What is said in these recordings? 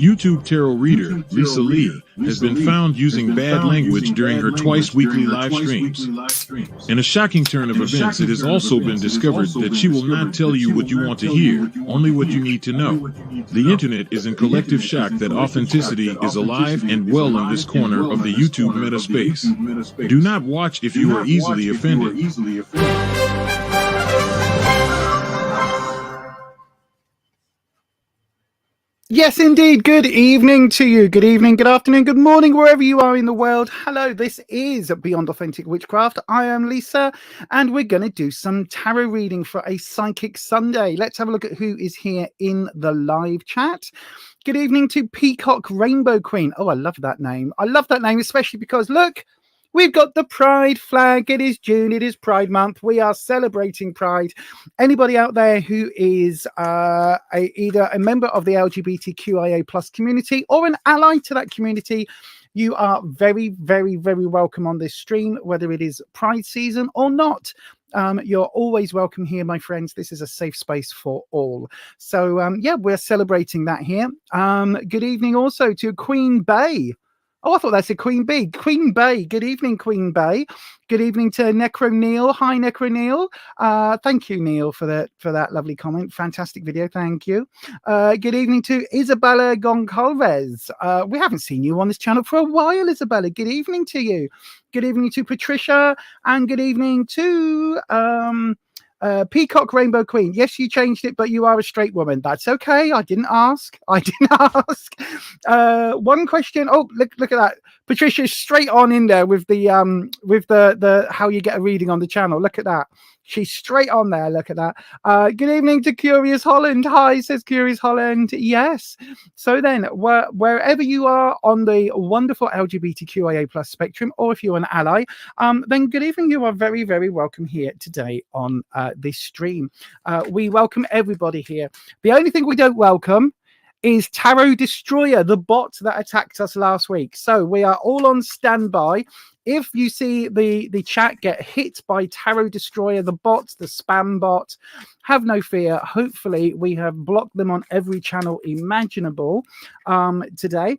YouTube tarot reader Lisa Lee has been found using bad language during her twice-weekly live streams. In a shocking turn of events, it has also been discovered that she will not tell you what you want to hear, only what you need to know. The internet is in collective shock that authenticity is alive and well in this corner of the YouTube meta space. Do not watch if you are easily offended. Yes, indeed. Good evening to you. Good evening, good afternoon, good morning, wherever you are in the world. Hello, this is Beyond Authentic Witchcraft. I am Lisa, and we're going to do some tarot reading for a Psychic Sunday. Let's have a look at who is here in the live chat. Good evening to Peacock Rainbow Queen. Oh, I love that name. I love that name, especially because, look, we've got the Pride flag. It is June. It is Pride Month. We are celebrating Pride. Anybody out there who is either a member of the LGBTQIA plus community or an ally to that community, you are very, very, very welcome on this stream, whether it is Pride season or not. You're always welcome here, my friends. This is a safe space for all. So, yeah, we're celebrating that here. Good evening also to Queen Bay. Oh, I thought that said Queen Bee. Queen Bay. Good evening, Queen Bay. Good evening to Necro Neil. Hi, Necro Neil. Thank you, Neil, for that lovely comment. Fantastic video. Thank you. Good evening to Isabella Goncalves. We haven't seen you on this channel for a while, Isabella. Good evening to you. Good evening to Patricia. And good evening to Peacock Rainbow Queen. Yes, you changed it, but you are a straight woman. That's okay. I didn't ask. One question. Oh, look at that. Patricia's straight on in there with the how you get a reading on the channel. Look at that. She's straight on there. Look at that. Good evening to Curious Holland. Hi, says Curious Holland. Yes. So then, wherever you are on the wonderful LGBTQIA plus spectrum, or if you're an ally, then good evening. You are very, very welcome here today on this stream. We welcome everybody here. The only thing we don't welcome is Tarot Destroyer, the bot that attacked us last week. So we are all on standby. If you see the chat get hit by Tarot Destroyer, the bot, the spam bot, have no fear. Hopefully we have blocked them on every channel imaginable today.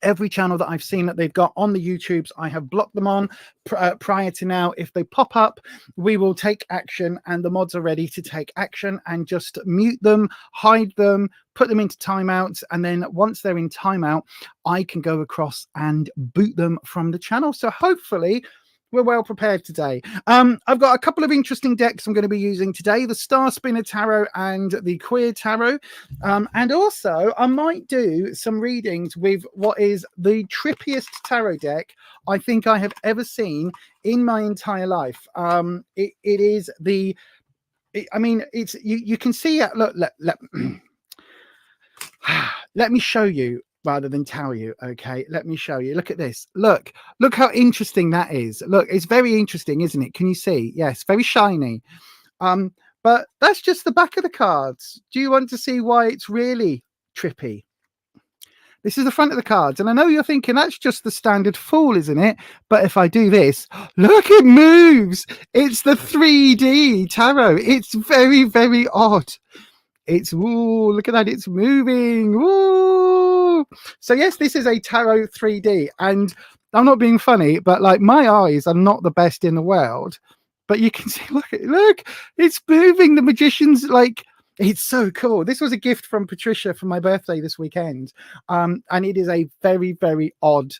Every channel that I've seen that they've got on the YouTubes, I have blocked them on prior to now. If they pop up, we will take action, and the mods are ready to take action and just mute them, hide them, put them into timeouts, and then once they're in timeout, I can go across and boot them from the channel. So hopefully we're well prepared today. I've got a couple of interesting decks I'm going to be using today, the Star Spinner Tarot and the Queer Tarot. And also I might do some readings with what is the trippiest tarot deck I think I have ever seen in my entire life. It is the, I mean, it's, you can see it. Look, let me show you rather than tell you. Okay, let me show you. Look at this. Look how interesting that is. Look, it's very interesting, isn't it? Can you see? Yes, very shiny. But that's just the back of the cards. Do you want to see why it's really trippy? This is the front of the cards, and I know you're thinking that's just the standard Fool, isn't it? But if I do this, look, it moves. It's the 3D tarot. It's very, very odd. It's, ooh, look at that. It's moving. Ooh. So yes, this is a tarot 3D, and I'm not being funny, but like my eyes are not the best in the world, but you can see, look, it's moving. The magician's like, it's so cool. This was a gift from Patricia for my birthday this weekend. And it is a very, very odd,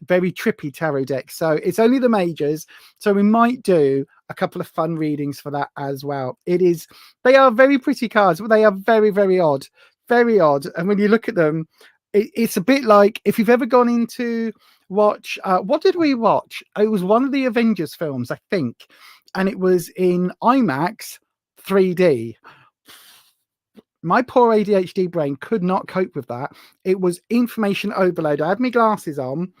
very trippy tarot deck. So it's only the majors. So we might do a couple of fun readings for that as well. They are very pretty cards, but they are very, very odd. Very odd. And when you look at them, it's a bit like if you've ever gone into watch, what did we watch? It was one of the Avengers films, I think. And it was in IMAX 3D. My poor ADHD brain could not cope with that. It was information overload. I had my glasses on,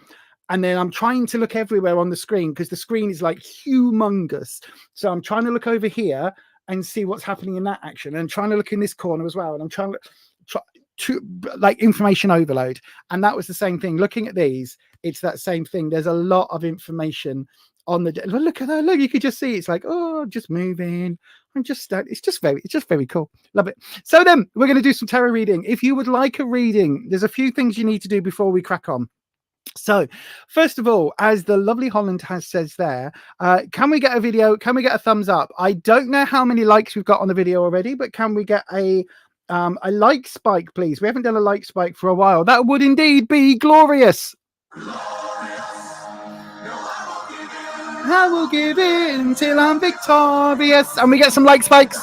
and then I'm trying to look everywhere on the screen because the screen is like humongous. So I'm trying to look over here and see what's happening in that action, and trying to look in this corner as well. And I'm trying to like information overload. And that was the same thing. Looking at these, it's that same thing. There's a lot of information on the, look at that, look, you could just see it's like, oh, just moving. It's just very cool. Love it. So then we're going to do some tarot reading. If you would like a reading, there's a few things you need to do before we crack on. So first of all, as the lovely Holland has says there, can we get a video? Can we get a thumbs up? I don't know how many likes we've got on the video already, but can we get a like spike, please? We haven't done a like spike for a while. That would indeed be glorious. I will give in until I'm victorious. And we get some like spikes.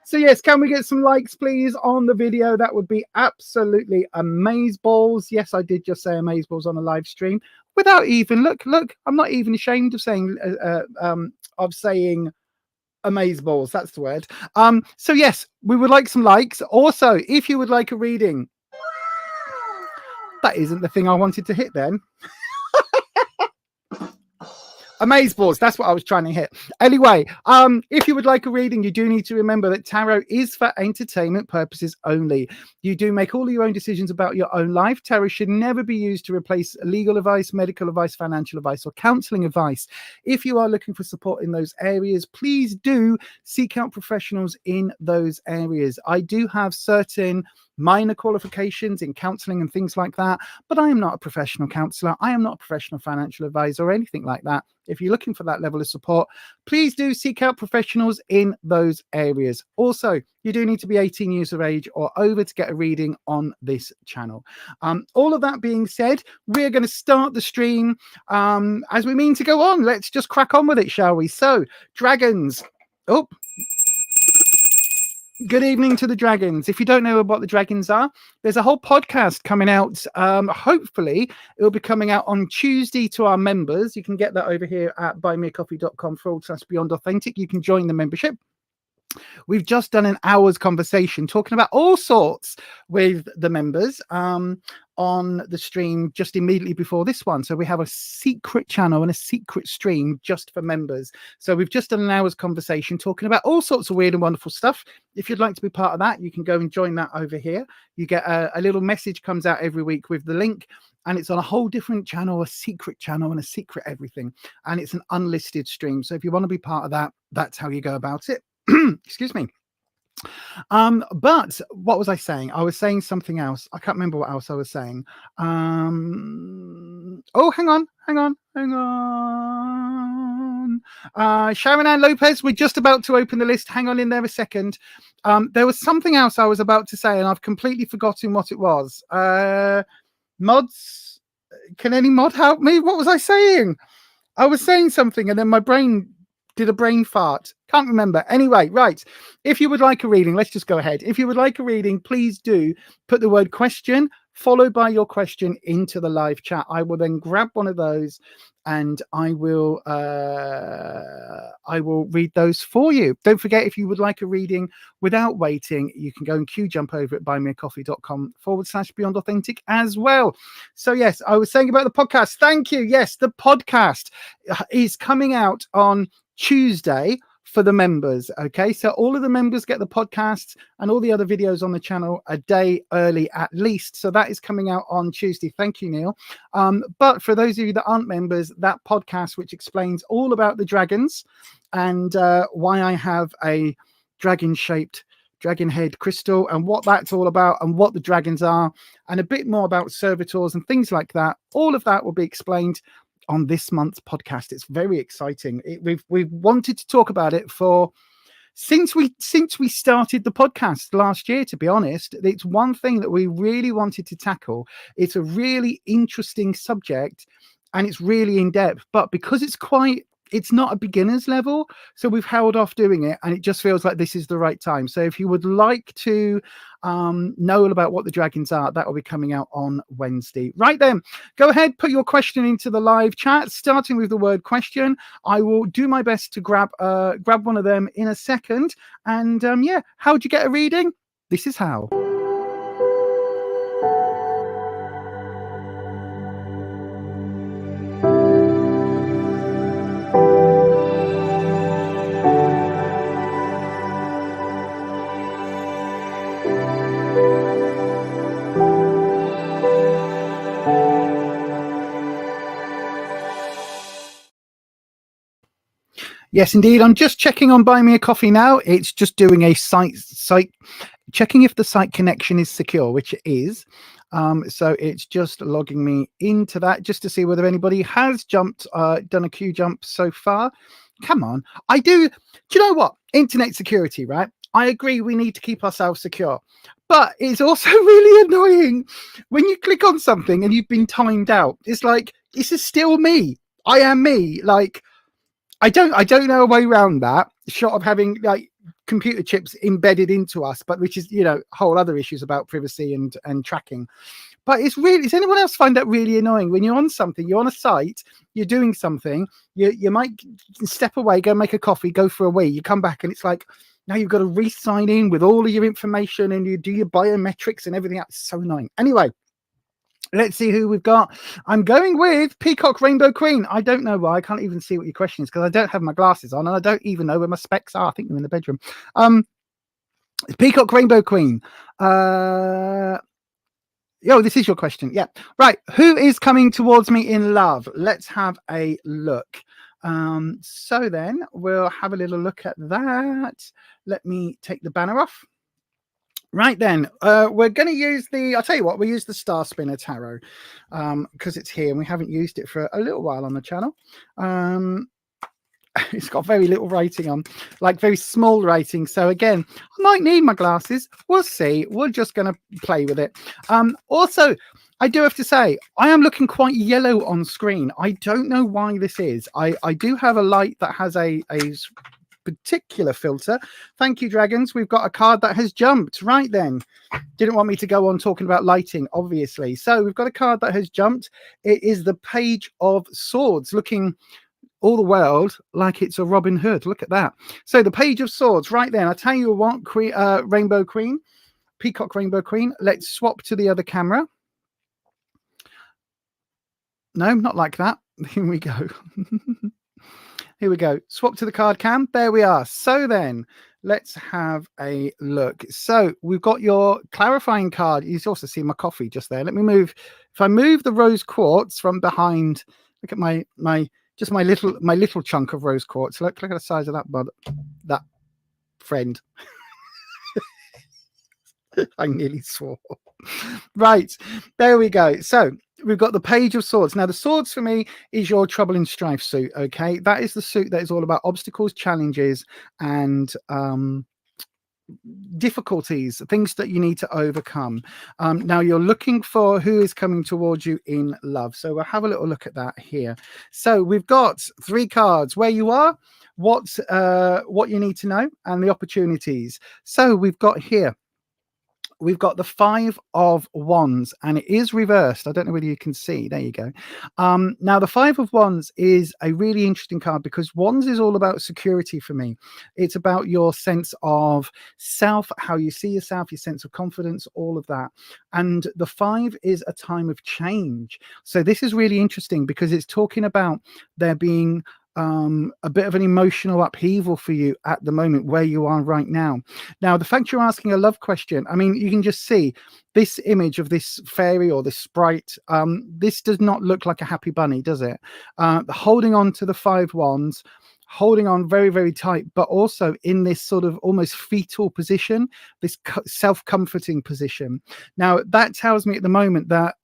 So yes, can we get some likes, please, on the video? That would be absolutely amazeballs. Yes, I did just say amazeballs on a live stream without even look. I'm not even ashamed of saying amazeballs. That's the word. So yes, we would like some likes. Also, if you would like a reading, that isn't the thing I wanted to hit then. Amazeballs, that's what I was trying to hit. Anyway, if you would like a reading, you do need to remember that tarot is for entertainment purposes only. You do make all of your own decisions about your own life. Tarot should never be used to replace legal advice, medical advice, financial advice, or counseling advice. If you are looking for support in those areas, please do seek out professionals in those areas. I do have certain minor qualifications in counseling and things like that, but I am not a professional counselor. I am not a professional financial advisor or anything like that. If you're looking for that level of support, please do seek out professionals in those areas. Also, you do need to be 18 years of age or over to get a reading on this channel. All of that being said, we're going to start the stream as we mean to go on. Let's just crack on with it, shall we? So, dragons. Oh, good evening to the dragons. If you don't know what the dragons are, there's a whole podcast coming out. Hopefully it'll be coming out on Tuesday to our members. You can get that over here at buymeacoffee.com/beyond authentic. You can join the membership. We've just done an hour's conversation talking about all sorts with the members on the stream just immediately before this one. So we have a secret channel and a secret stream just for members. So we've just done an hour's conversation talking about all sorts of weird and wonderful stuff. If you'd like to be part of that, you can go and join that over here. You get a little message comes out every week with the link, and it's on a whole different channel, a secret channel and a secret everything. And it's an unlisted stream. So if you want to be part of that, that's how you go about it. Excuse me. But what was I saying? I was saying something else. I can't remember what else I was saying. Oh, hang on. Sharon Ann Lopez, we're just about to open the list. Hang on in there a second. There was something else I was about to say, and I've completely forgotten what it was. Mods, can any mod help me? What was I saying? I was saying something, and then my brain did a brain fart. Can't remember. Anyway, right. If you would like a reading, let's just go ahead. If you would like a reading, please do put the word question followed by your question into the live chat. I will then grab one of those and I will read those for you. Don't forget, if you would like a reading without waiting, you can go and QJump over at buymeacoffee.com/beyond authentic as well. So yes, I was saying about the podcast. Thank you. Yes, the podcast is coming out on Tuesday for the members. Okay, so all of the members get the podcasts and all the other videos on the channel a day early at least. So that is coming out on Tuesday. Thank you, Neil. But for those of you that aren't members, that podcast, which explains all about the dragons and why I have a dragon-shaped dragon head crystal and what that's all about and what the dragons are and a bit more about servitors and things like that, all of that will be explained on this month's podcast. It's very exciting. We've wanted to talk about it since we started the podcast last year, to be honest. It's one thing that we really wanted to tackle. It's a really interesting subject and it's really in depth, but because it's not a beginner's level, so we've held off doing it, and it just feels like this is the right time. So if you would like to know all about what the dragons are, that will be coming out on Wednesday. Right then, go ahead, put your question into the live chat, starting with the word question. I will do my best to grab one of them in a second. And yeah, how'd you get a reading? This is how. Yes, indeed. I'm just checking on Buy Me a Coffee now. It's just doing a site checking if the site connection is secure, which it is. So it's just logging me into that just to see whether anybody has done a QJump so far. Come on. Do you know what? Internet security, right? I agree we need to keep ourselves secure. But it's also really annoying when you click on something and you've been timed out. It's like, this is still me. I am me. Like, I don't know a way around that, short of having like computer chips embedded into us, but which is, you know, whole other issues about privacy and tracking. But it's really, does anyone else find that really annoying when you're on something, you're on a site, you're doing something, you might step away, go make a coffee, go for a wee, you come back and it's like, now you've got to re-sign in with all of your information and you do your biometrics and everything else. It's so annoying. Anyway, let's see who we've got. I'm going with Peacock Rainbow Queen. I don't know why. I can't even see what your question is because I don't have my glasses on and I don't even know where my specs are. I think they're in the bedroom. Peacock Rainbow Queen. This is your question. Yeah. Right. Who is coming towards me in love? Let's have a look. So then we'll have a little look at that. Let me take the banner off. Right then, we're going to use I'll tell you what, we'll use the Star Spinner Tarot because it's here and we haven't used it for a little while on the channel. It's got very little writing on, like very small writing. So again, I might need my glasses. We'll see. We're just going to play with it. Also, I do have to say, I am looking quite yellow on screen. I don't know why this is. I do have a light that has a particular filter. Thank you, Dragons. We've got a card that has jumped. Right then. Didn't want me to go on talking about lighting, obviously. So we've got a card that has jumped. It is the Page of Swords, looking all the world like it's a Robin Hood. Look at that. So the Page of Swords, right then. I tell you what, Rainbow Queen, Peacock Rainbow Queen. Let's swap to the other camera. No, not like that. Here we go. Here we go. Swap to the card cam. There we are. So then let's have a look. So we've got your clarifying card. You also see my coffee just there. Let me move. If I move the rose quartz from behind, look at my little chunk of rose quartz. Look at the size of that friend. I nearly swore. Right. There we go. So we've got the Page of Swords. Now, the swords for me is your Trouble and Strife suit, okay? That is the suit that is all about obstacles, challenges, and difficulties, things that you need to overcome. Now, you're looking for who is coming towards you in love. So we'll have a little look at that here. So we've got 3 cards: where you are, what you need to know, and the opportunities. So we've got here, we've got the 5 of Wands, and it is reversed. I don't know whether you can see. There you go. Now, the 5 of Wands is a really interesting card because Wands is all about security for me. It's about your sense of self, how you see yourself, your sense of confidence, all of that. And the 5 is a time of change. So this is really interesting because it's talking about there being a bit of an emotional upheaval for you at the moment where you are right now. Now, the fact you're asking a love question, I mean, you can just see this image of this fairy or this sprite. This does not look like a happy bunny, does it? Holding on to the 5 wands, holding on very, very tight, but also in this sort of almost fetal position, this self-comforting position. Now, that tells me at the moment that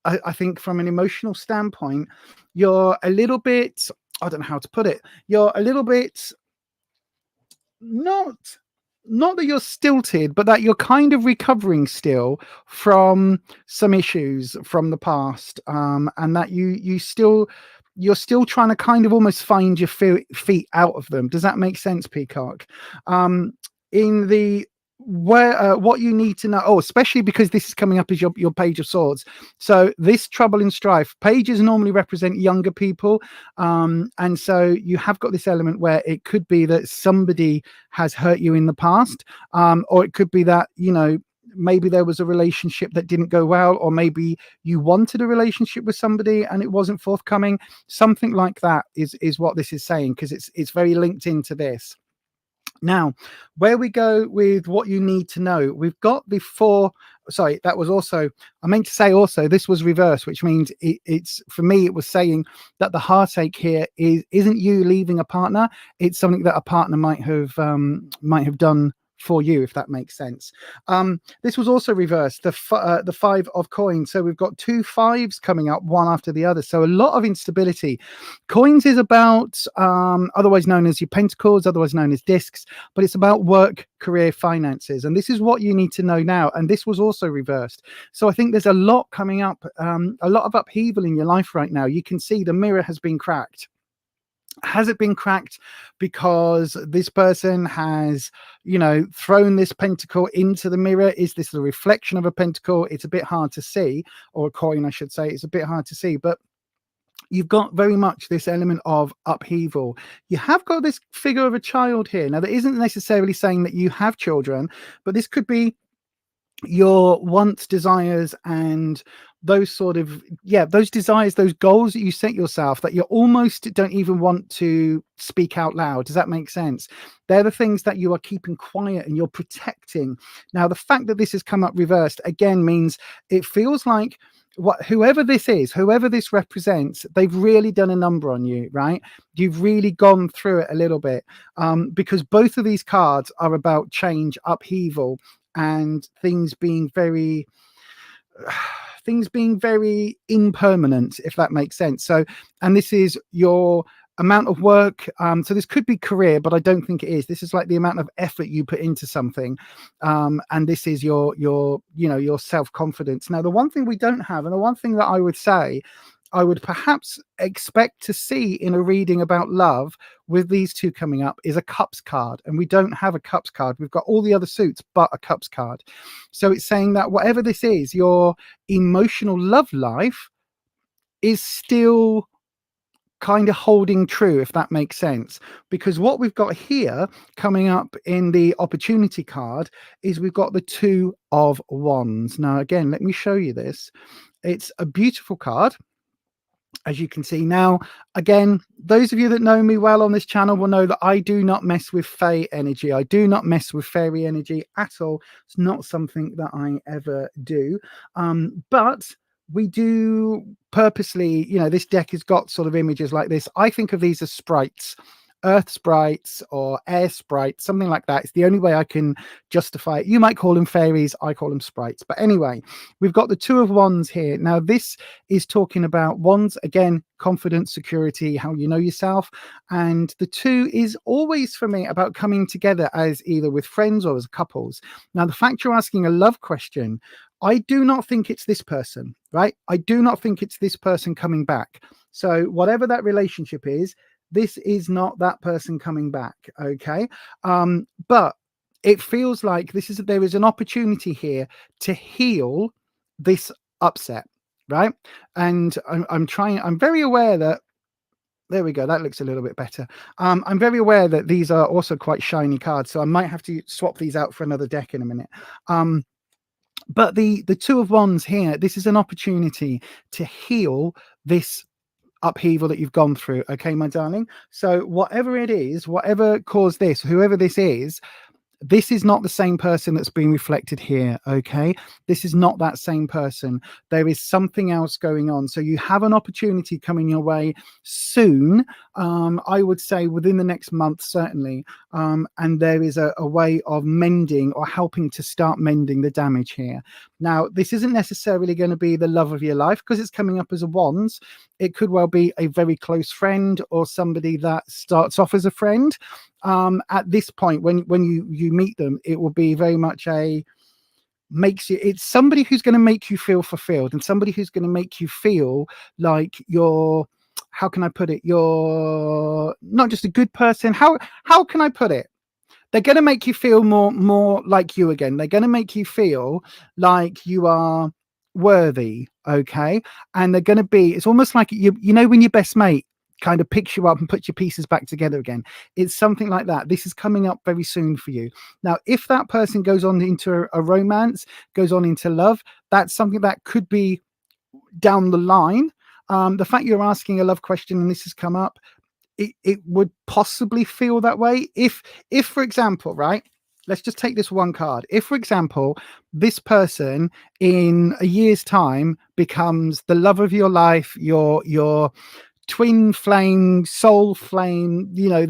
I think from an emotional standpoint, you're a little bit, I don't know how to put it. You're a little bit not that you're stilted, but that you're kind of recovering still from some issues from the past, and that you're still trying to kind of almost find your feet out of them. Does that make sense, Peacock? In the what you need to know, especially because this is coming up as your Page of Swords. So this Trouble and Strife, pages normally represent younger people, and so you have got this element where it could be that somebody has hurt you in the past, or it could be that, you know, maybe there was a relationship that didn't go well, or maybe you wanted a relationship with somebody and it wasn't forthcoming. Something like that is what this is saying, because it's very linked into this. Now, where we go with what you need to know, we've got the 4 sorry, that was also, I meant to say also, this was reversed, which means it's, for me, it was saying that the heartache here isn't you leaving a partner. It's something that a partner might have done for you, if that makes sense. This was also reversed, the 5 of coins. So we've got 2 5s coming up, one after the other. So a lot of instability. Coins is about, otherwise known as your pentacles, otherwise known as discs, but it's about work, career, finances. And this is what you need to know now. And this was also reversed. So I think there's a lot coming up, a lot of upheaval in your life right now. You can see the mirror has been cracked. Has it been cracked because this person has, thrown this pentacle into the mirror? Is this the reflection of a pentacle? It's a bit hard to see, or a coin, I should say. It's a bit hard to see, but you've got very much this element of upheaval. You have got this figure of a child here. Now, that isn't necessarily saying that you have children, but this could be your wants, desires, and those sort of, those desires, those goals that you set yourself that you almost don't even want to speak out loud. Does that make sense? They're the things that you are keeping quiet and you're protecting. Now, the fact that this has come up reversed again means it feels like whoever this is, whoever this represents, they've really done a number on you, right? You've really gone through it a little bit, because both of these cards are about change, upheaval, and things being very impermanent, if that makes sense. So, and this is your amount of work. So this could be career, but I don't think it is. This is like the amount of effort you put into something. And this is your self-confidence. Now, the one thing we don't have, and the one thing that I would say I would perhaps expect to see in a reading about love with these two coming up, is a cups card. And we don't have a cups card. We've got all the other suits but a cups card. So it's saying that whatever this is, your emotional love life is still kind of holding true, if that makes sense. Because what we've got here coming up in the opportunity card is we've got the 2 of Wands. Now, again, let me show you this. It's a beautiful card, as you can see. Now, again, those of you that know me well on this channel will know that I do not mess with fae energy. I do not mess with fairy energy at all. It's not something that I ever do. But we do purposely, this deck has got sort of images like this. I think of these as sprites, earth sprites or air sprites, something like that. It's the only way I can justify it. You might call them fairies, I call them sprites. But anyway, we've got the 2 of Wands here. Now, this is talking about Wands, again, confidence, security, how you know yourself. And the 2 is always, for me, about coming together as either with friends or as couples. Now, the fact you're asking a love question, I do not think it's this person, right? I do not think it's this person coming back. So whatever that relationship is, this is not that person coming back, okay? But it feels like there is an opportunity here to heal this upset, right? And I'm very aware that, there we go, that looks a little bit better. I'm very aware that these are also quite shiny cards, so I might have to swap these out for another deck in a minute. But the 2 of Wands here, this is an opportunity to heal this upheaval that you've gone through, okay, my darling? So whatever it is, whatever caused this, whoever this is not the same person that's being reflected here, okay? This is not that same person. There is something else going on. So you have an opportunity coming your way soon, I would say within the next month, certainly. And there is a way of mending or helping to start mending the damage here. Now, this isn't necessarily going to be the love of your life because it's coming up as a Wands. It could well be a very close friend or somebody that starts off as a friend. At this point, when you meet them, it will be very much it's somebody who's going to make you feel fulfilled and somebody who's going to make you feel like you're, how can I put it? You're not just a good person. How can I put it? They're going to make you feel more like you again. They're going to make you feel like you are worthy, okay? And they're going to be, it's almost like, you know, when your best mate kind of picks you up and puts your pieces back together again. It's something like that. This is coming up very soon for you. Now, if that person goes on into a romance, goes on into love, that's something that could be down the line. The fact you're asking a love question and this has come up, it would possibly feel that way. If for example, right, let's just take this one card. If, for example, this person in a year's time becomes the love of your life, your twin flame, soul flame, you know,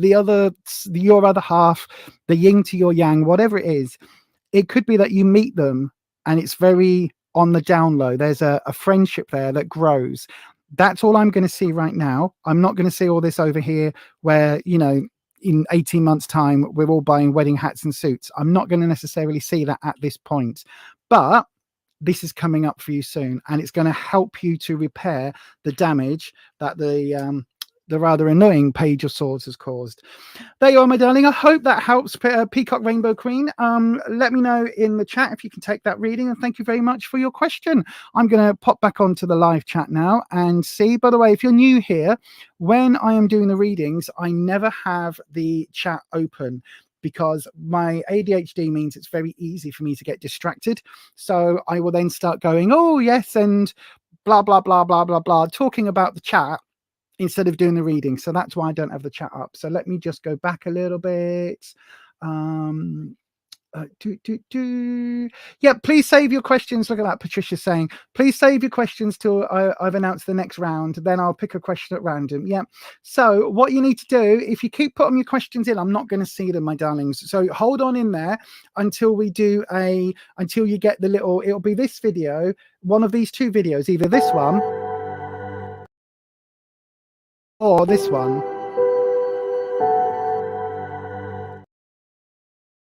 your other half, the yin to your yang, whatever it is, it could be that you meet them and it's very on the down low. There's a friendship there that grows. That's all I'm going to see right now. I'm not going to see all this over here where, you know, in 18 months time, we're all buying wedding hats and suits. I'm not going to necessarily see that at this point, but this is coming up for you soon, and it's going to help you to repair the damage that the rather annoying Page of Swords has caused. There you are, my darling. I hope that helps, Peacock Rainbow Queen. Let me know in the chat if you can take that reading, and thank you very much for your question. I'm going to pop back onto the live chat now and see. By the way, if you're new here, when I am doing the readings, I never have the chat open, because my ADHD means it's very easy for me to get distracted. So I will then start going, oh yes, and blah, blah, blah, blah, blah, blah, talking about the chat instead of doing the reading. So that's why I don't have the chat up. So let me just go back a little bit. Yeah, please save your questions. Look at that, Patricia's saying, please save your questions till I've announced the next round. Then I'll pick a question at random. Yeah. So what you need to do, if you keep putting your questions in, I'm not going to see them, my darlings. So hold on in there until we do until you get the little, it'll be this video, one of these two videos, either this one or this one.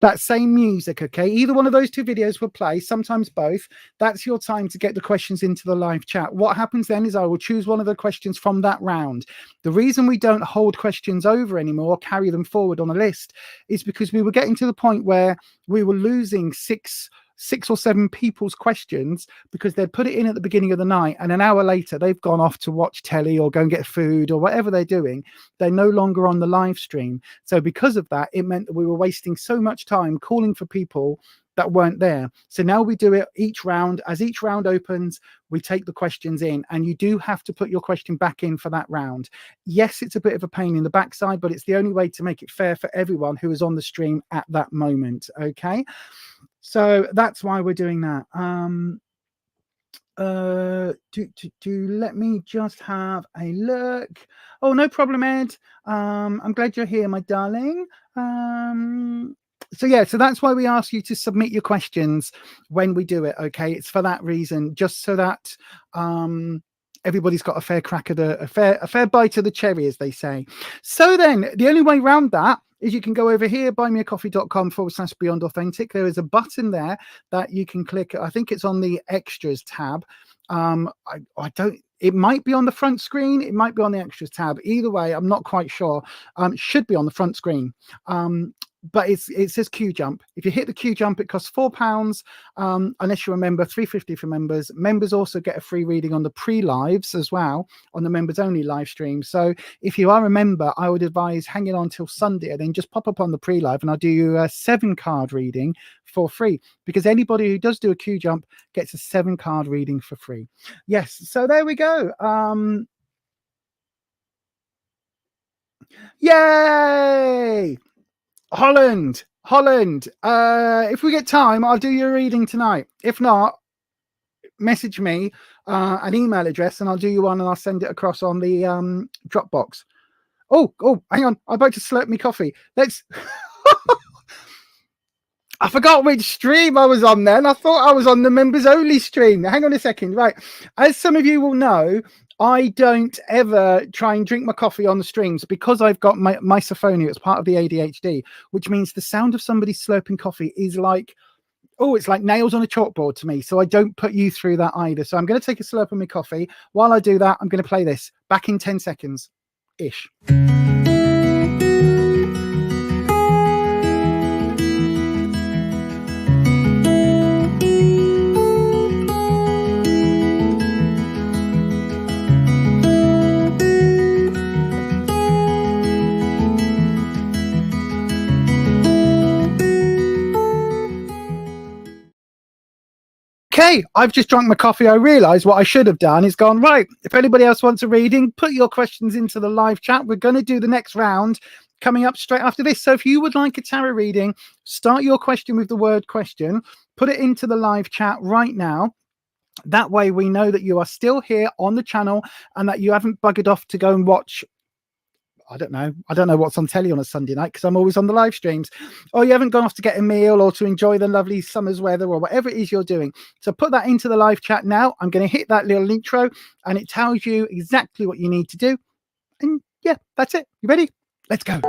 That same music, okay? Either one of those two videos will play, sometimes both. That's your time to get the questions into the live chat. What happens then is I will choose one of the questions from that round. The reason we don't hold questions over anymore, carry them forward on a list, is because we were getting to the point where we were losing six or seven people's questions because they'd put it in at the beginning of the night, and an hour later they've gone off to watch telly or go and get food or whatever they're doing. They're no longer on the live stream. So because of that, it meant that we were wasting so much time calling for people that weren't there. So now we do it each round. As each round opens, we take the questions in, and you do have to put your question back in for that round. Yes, it's a bit of a pain in the backside, but it's the only way to make it fair for everyone who is on the stream at that moment. Okay. So that's why we're doing that. Let me just have a look. Oh, no problem, Ed. I'm glad you're here, my darling. So yeah, so that's why we ask you to submit your questions when we do it. Okay, it's for that reason, just so that everybody's got a fair crack at a fair bite of the cherry, as they say. So then the only way around that is you can go over here, buymeacoffee.com/Beyond Authentic. There is a button there that you can click. I think it's on the extras tab. It might be on the front screen. It might be on the extras tab. Either way, I'm not quite sure. Should be on the front screen. But it says QJump. If you hit the QJump, it costs £4, unless you're a member, $3.50 for members. Members also get a free reading on the pre-lives as well, on the members only live stream. So if you are a member, I would advise hanging on till Sunday and then just pop up on the pre-live and I'll do you a 7-card reading for free, because anybody who does do a QJump gets a 7-card reading for free. Yes, so there we go. Yay! Holland. If we get time, I'll do your reading tonight. If not, message me an email address and I'll do you one and I'll send it across on the Dropbox. Oh, hang on. I'm about to slurp me coffee. Let's... I forgot which stream I was on then. I thought I was on the members only stream. Hang on a second. Right. As some of you will know, I don't ever try and drink my coffee on the streams because I've got my misophonia. It's part of the ADHD, which means the sound of somebody slurping coffee is like, oh, it's like nails on a chalkboard to me. So I don't put you through that either. So I'm going to take a slurp of my coffee. While I do that, I'm going to play this back in 10 seconds-ish. Okay, I've just drunk my coffee. I realised what I should have done is gone, right, if anybody else wants a reading, put your questions into the live chat. We're going to do the next round coming up straight after this. So if you would like a tarot reading, start your question with the word question, put it into the live chat right now. That way we know that you are still here on the channel and that you haven't buggered off to go and watch, I don't know what's on telly on a Sunday night because I'm always on the live streams, or you haven't gone off to get a meal or to enjoy the lovely summer's weather or whatever it is you're doing. So put that into the live chat now. I'm going to hit that little intro and it tells you exactly what you need to do. And yeah, that's it. You ready? Let's go.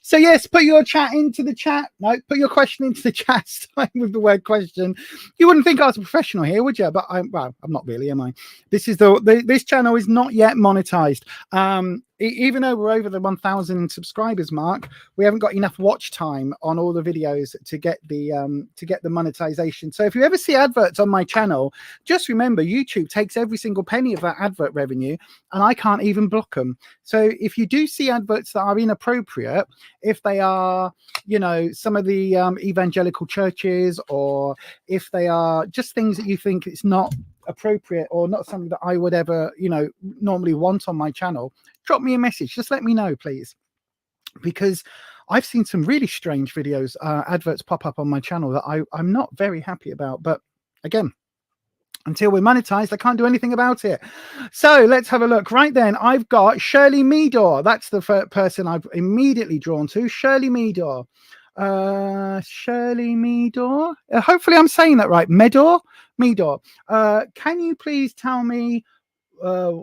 So yes, put your chat into the chat. No, put your question into the chat, starting with the word question. You wouldn't think I was a professional here, would you? But I'm not really, am I? This is this channel is not yet monetized. Even though we're over the 1,000 subscribers mark, we haven't got enough watch time on all the videos to get the monetization. So if you ever see adverts on my channel, just remember YouTube takes every single penny of that advert revenue, and I can't even block them. So if you do see adverts that are inappropriate, if they are, you know, some of the evangelical churches, or if they are just things that you think it's not appropriate or not something that I would ever, you know, normally want on my channel, drop me a message. Just let me know, please, because I've seen some really strange videos, adverts pop up on my channel that I'm not very happy about. But again, until we're monetized, I can't do anything about it. So let's have a look. Right then, I've got Shirley Meador. That's the first person I've immediately drawn to. Shirley Meador. Shirley Meador. Hopefully I'm saying that right. Meador. Can you please tell me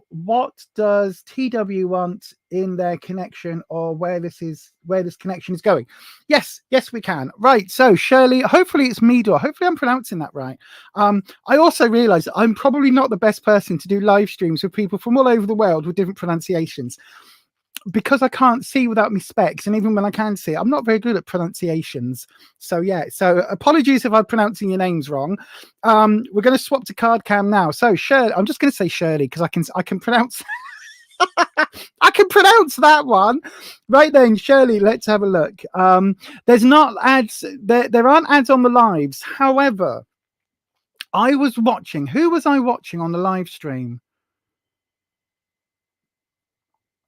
what does TW want in their connection, or where this connection is going? Yes, we can. Right, so Shirley, hopefully it's Meador. Hopefully I'm pronouncing that right. I also realize that I'm probably not the best person to do live streams with people from all over the world with different pronunciations, because I can't see without my specs, and even when I can see, I'm not very good at pronunciations. So yeah, so apologies if I'm pronouncing your names wrong. We're going to swap to card cam now. So Shirley, I'm just going to say Shirley because I can pronounce I can pronounce that one. Right then, Shirley, let's have a look. There's not ads, there aren't ads on the lives. However, I was watching, who was I watching on the live stream?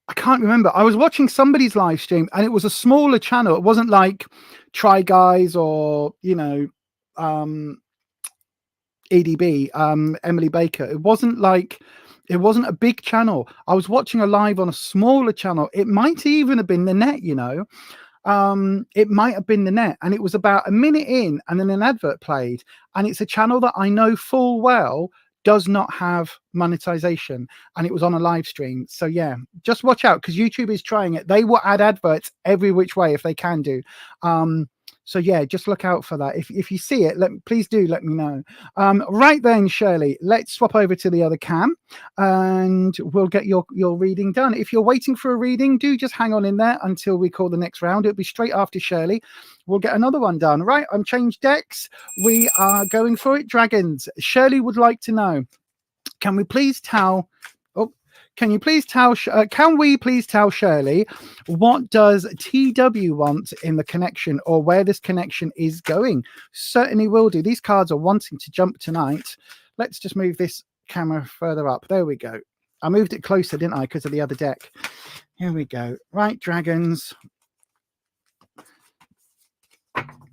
I can't remember. I was watching somebody's live stream and it was a smaller channel. It wasn't like Try Guys or, you know, EDB, Emily Baker. It wasn't a big channel. I was watching a live on a smaller channel. It might even have been the net, you know. It might have been the net, and it was about a minute in and then an advert played, and it's a channel that I know full well does not have monetization, and it was on a live stream. So yeah, just watch out, because YouTube is trying it. They will add adverts every which way if they can do. So yeah, just look out for that. If you see it, please do let me know. Right then, Shirley, let's swap over to the other cam and we'll get your reading done. If you're waiting for a reading, do just hang on in there until we call the next round. It'll be straight after Shirley. We'll get another one done. Right, I'm changed decks. We are going for it. Dragons. Shirley would like to know, can we please tell... Can we please tell Shirley, what does TW want in the connection, or where this connection is going? Certainly will do. These cards are wanting to jump tonight. Let's just move this camera further up. There we go. I moved it closer, didn't I, because of the other deck. Here we go. Right, dragons.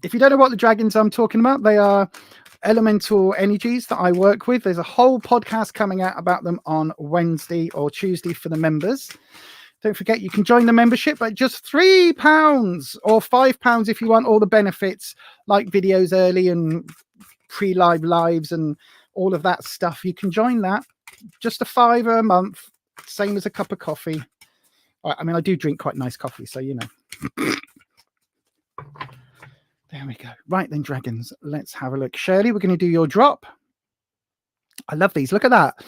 If you don't know what the dragons I'm talking about, they are elemental energies that I work with. There's a whole podcast coming out about them on Wednesday or Tuesday for the members. Don't forget, you can join the membership at just £3 or £5 if you want all the benefits, like videos early and pre-live lives and all of that stuff. You can join that. Just £5 a month, same as a cup of coffee. I mean, I do drink quite nice coffee, so you know. There we go. Right then, dragons, let's have a look. Shirley, we're going to do your drop. I love these. Look at that.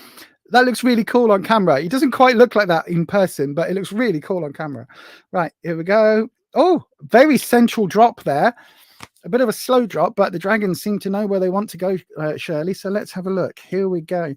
That looks really cool on camera. It doesn't quite look like that in person, but it looks really cool on camera. Right, here we go. Oh, very central drop there. A bit of a slow drop, but the dragons seem to know where they want to go, Shirley. So let's have a look. Here we go.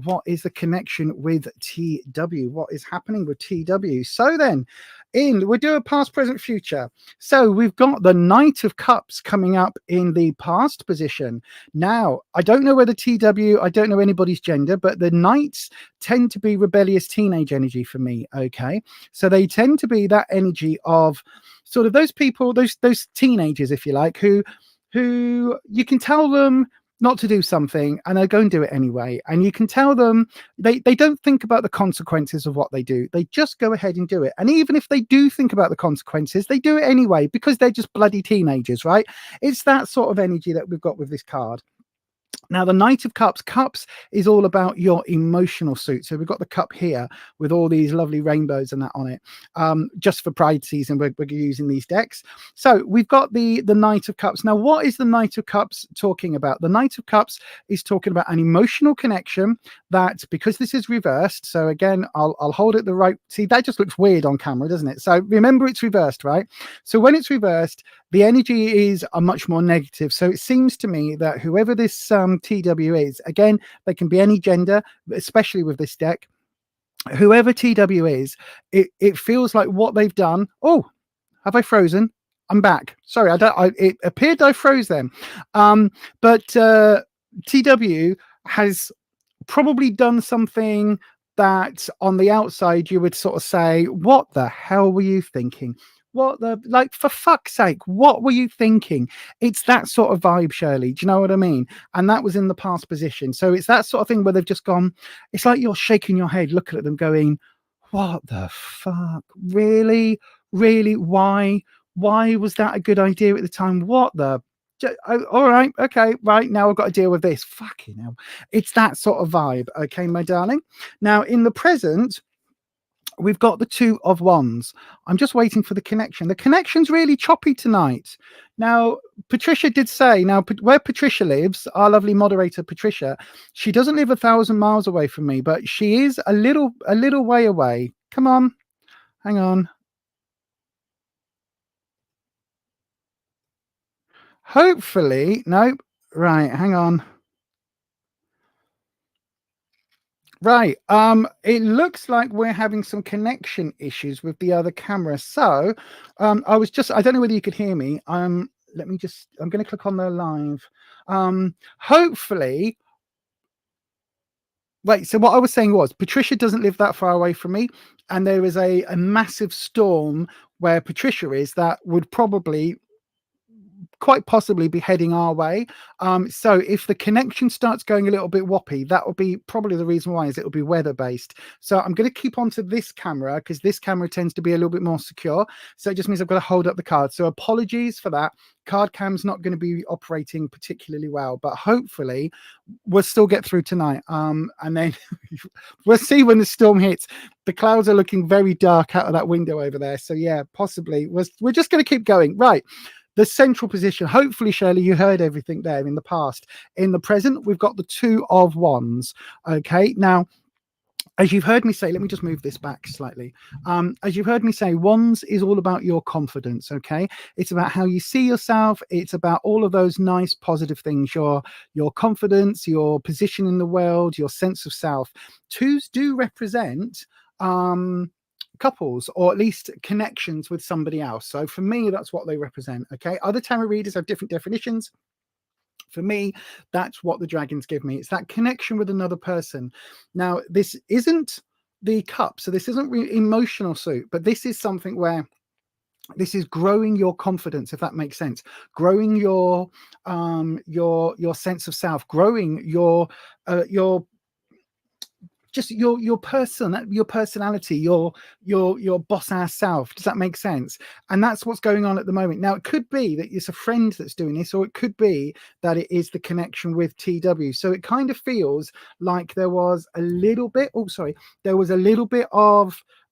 what is the connection with TW? What is happening with TW? So then, we'll do a past, present, future. So we've got the Knight of Cups coming up in the past position. Now, I don't know whether TW, I don't know anybody's gender, but the Knights tend to be rebellious teenage energy for me, okay? So they tend to be that energy of sort of those people, those teenagers, if you like, who you can tell them not to do something and they go and do it anyway, and you can tell them they don't think about the consequences of what they do. They just go ahead and do it, and even if they do think about the consequences, they do it anyway because they're just bloody teenagers, right? It's that sort of energy that we've got with this card. Now, the Knight of Cups. Cups is all about your emotional suit. So we've got the cup here with all these lovely rainbows and that on it. Just for Pride season, we're using these decks. So we've got the Knight of Cups. Now, what is the Knight of Cups talking about? The Knight of Cups is talking about an emotional connection that, because this is reversed, so again, I'll hold it the right. See, that just looks weird on camera, doesn't it? So remember, it's reversed, right? So when it's reversed, the energy is a much more negative. So it seems to me that whoever this TW is, again, they can be any gender, especially with this deck. Whoever TW is, it feels like what they've done. Oh, have I frozen? I'm back. Sorry, it appeared I froze them. But TW has probably done something that on the outside you would sort of say, what the hell were you thinking? What the, like, for fuck's sake, what were you thinking? It's that sort of vibe, Shirley. Do you know what I mean? And that was in the past position. So it's that sort of thing where they've just gone, it's like you're shaking your head, looking at them going, what the fuck? Really? Really? Why was that a good idea at the time? What the? All right, okay, right, now I've got to deal with this. Fucking hell. It's that sort of vibe, okay, my darling? Now, in the present, we've got the Two of Wands. I'm just waiting for the connection. The connection's really choppy tonight. Now, Patricia did say, now where Patricia lives, our lovely moderator Patricia, she doesn't live 1,000 miles away from me, but she is a little way away. Come on, hang on. Hopefully, nope. Right, hang on. Right. It looks like we're having some connection issues with the other camera. So I don't know whether you could hear me. I'm going to click on the live. Hopefully. Right. So what I was saying was Patricia doesn't live that far away from me. And there is a massive storm where Patricia is that would probably quite possibly be heading our way. So if the connection starts going a little bit woppy, that will be probably the reason why, is it will be weather based. So I'm going to keep onto this camera because this camera tends to be a little bit more secure. So it just means I've got to hold up the card. So apologies for that. Card cam's not going to be operating particularly well, but hopefully we'll still get through tonight. And then we'll see when the storm hits. The clouds are looking very dark out of that window over there. So yeah, possibly we're just going to keep going. Right. The central position. Hopefully, Shirley, you heard everything there in the past. In the present, we've got the Two of Wands. Okay. Now, as you've heard me say, let me just move this back slightly. As you've heard me say, Wands is all about your confidence, okay? It's about how you see yourself. It's about all of those nice, positive things, your confidence, your position in the world, your sense of self. Twos do represent couples, or at least connections with somebody else. So for me, that's what they represent, okay? Other tarot readers have different definitions. For me, that's what the dragons give me. It's that connection with another person. Now, this isn't the cup, so this isn't emotional suit, but this is something where this is growing your confidence, if that makes sense. Growing your sense of self, growing your personality, your boss ass self. Does that make sense? And that's what's going on at the moment. Now, it could be that it's a friend that's doing this, or it could be that it is the connection with TW. So it kind of feels like there was a little bit of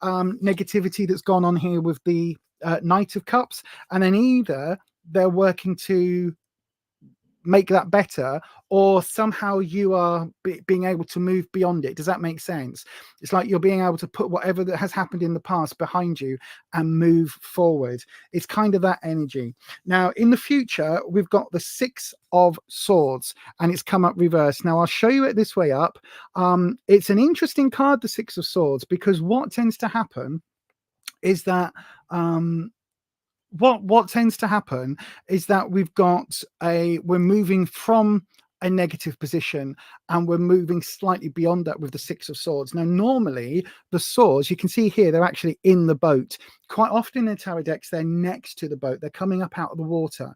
negativity that's gone on here with the Knight of Cups, and then either they're working to make that better, or somehow you are being able to move beyond it. Does that make sense? It's like you're being able to put whatever that has happened in the past behind you and move forward. It's kind of that energy. Now, in the future, we've got the Six of Swords, and it's come up reversed. Now, I'll show you it this way up. It's an interesting card, the Six of Swords, because what tends to happen is that what tends to happen is that we're moving from a negative position, and we're moving slightly beyond that with the Six of Swords. Now, normally the swords, you can see here, they're actually in the boat. Quite often in tarot decks, they're next to the boat. They're coming up out of the water.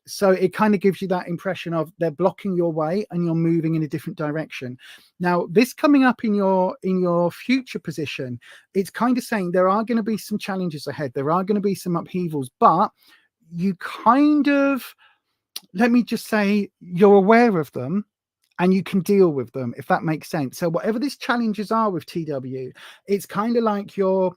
So it kind of gives you that impression of they're blocking your way and you're moving in a different direction. Now, this coming up in your future position, it's kind of saying there are going to be some challenges ahead. There are going to be some upheavals, but you kind of, let me just say, you're aware of them and you can deal with them, if that makes sense. So whatever these challenges are with TW, it's kind of like you're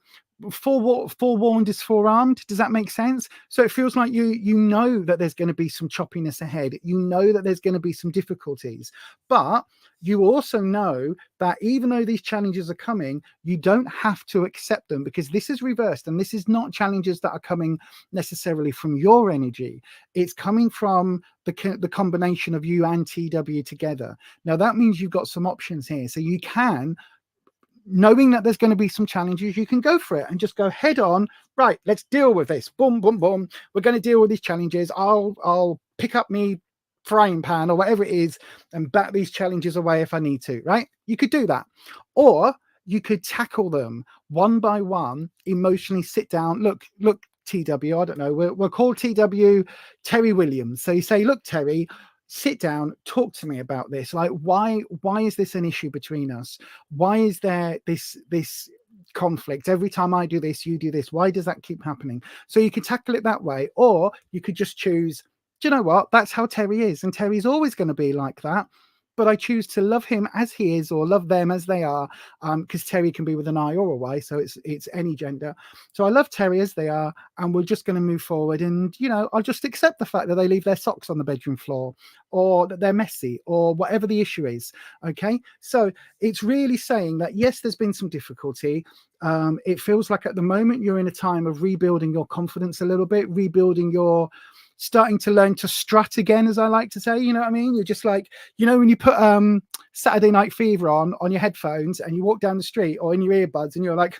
forewarned is forearmed. Does that make sense? So it feels like you know that there's going to be some choppiness ahead. You know that there's going to be some difficulties, but you also know that even though these challenges are coming, you don't have to accept them, because this is reversed, and this is not challenges that are coming necessarily from your energy. It's coming from the combination of you and TW together. Now, that means you've got some options here. So you can, knowing that there's going to be some challenges, you can go for it and just go head on. Right, let's deal with this. Boom, boom, boom. We're going to deal with these challenges. I'll pick up me frying pan or whatever it is and bat these challenges away if I need to, right? You could do that. Or you could tackle them one by one, emotionally sit down. Look, TW, I don't know, we'll call TW Terry Williams. So you say, look, Terry, sit down, talk to me about this. Like, why is this an issue between us? Why is there this conflict? Every time I do this, you do this. Why does that keep happening? So you can tackle it that way, or you could just choose, do you know what? That's how Terry is. And Terry's always going to be like that. But I choose to love him as he is, or love them as they are, because Terry can be with an I or a Y, so it's any gender. So I love Terry as they are, and we're just going to move forward. And, you know, I'll just accept the fact that they leave their socks on the bedroom floor, or that they're messy, or whatever the issue is. Okay, so it's really saying that, yes, there's been some difficulty. It feels like at the moment you're in a time of rebuilding your confidence a little bit, rebuilding your, starting to learn to strut again, as I like to say. You know what I mean? You're just like, you know, when you put Saturday Night Fever on your headphones and you walk down the street or in your earbuds and you're like,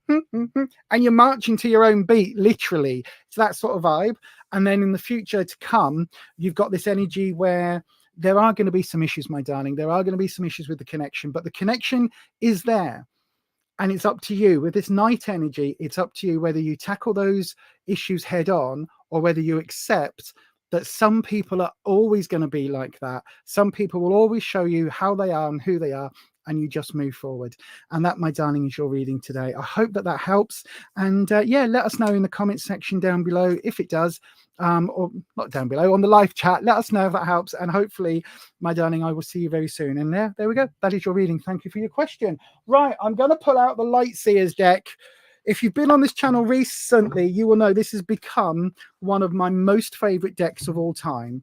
and you're marching to your own beat, literally. It's that sort of vibe. And then in the future to come, you've got this energy where there are going to be some issues, my darling. There are going to be some issues with the connection, but the connection is there. And it's up to you. With this night energy, it's up to you whether you tackle those issues head on, or whether you accept that some people are always going to be like that. Some people will always show you how they are and who they are, and you just move forward. And that, my darling, is your reading today. I hope that helps. And yeah, let us know in the comments section down below if it does, or not down below, on the live chat. Let us know if that helps. And hopefully, my darling, I will see you very soon. And there we go. That is your reading. Thank you for your question. Right, I'm going to pull out the Lightseers deck. If you've been on this channel recently, you will know this has become one of my most favorite decks of all time,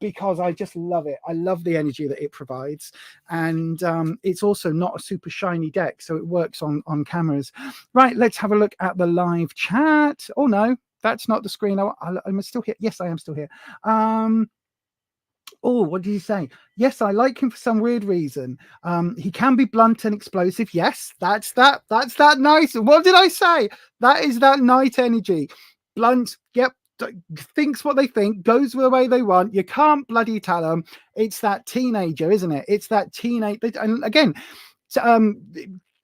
because I just love it. I love the energy that it provides. And it's also not a super shiny deck, so it works on cameras. Right, let's have a look at the live chat. Oh, no, that's not the screen. I'm still here. Yes, I am still here. Oh, what did he say? Yes, I like him for some weird reason. He can be blunt and explosive. Yes, that's that nice. What did I say? That is that night energy. Blunt, yep, thinks what they think, goes the way they want. You can't bloody tell them. It's that teenager, isn't it? It's that teenage. And again,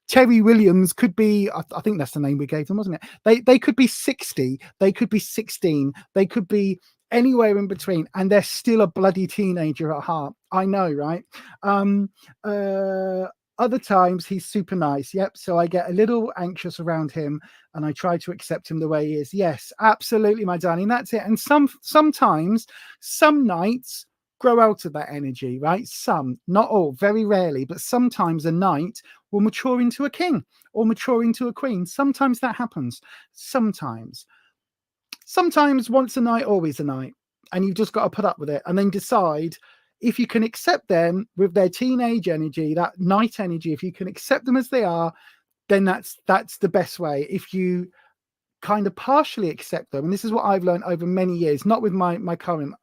Terry Williams could be, I think that's the name we gave them, wasn't it? They could be 60, they could be 16, they could be anywhere in between, and they're still a bloody teenager at heart. I know, right? Other times he's super nice. Yep. So I get a little anxious around him and I try to accept him the way he is. Yes, absolutely, my darling. That's it. And sometimes, some nights grow out of that energy, right? Some, not all, very rarely, but sometimes a knight will mature into a king or mature into a queen. Sometimes that happens. Sometimes once a night, always a night. and you've just got to put up with it, and then decide if you can accept them with their teenage energy, that night energy. If you can accept them as they are, then that's the best way. If you kind of partially accept them, and this is what I've learned over many years, not with my current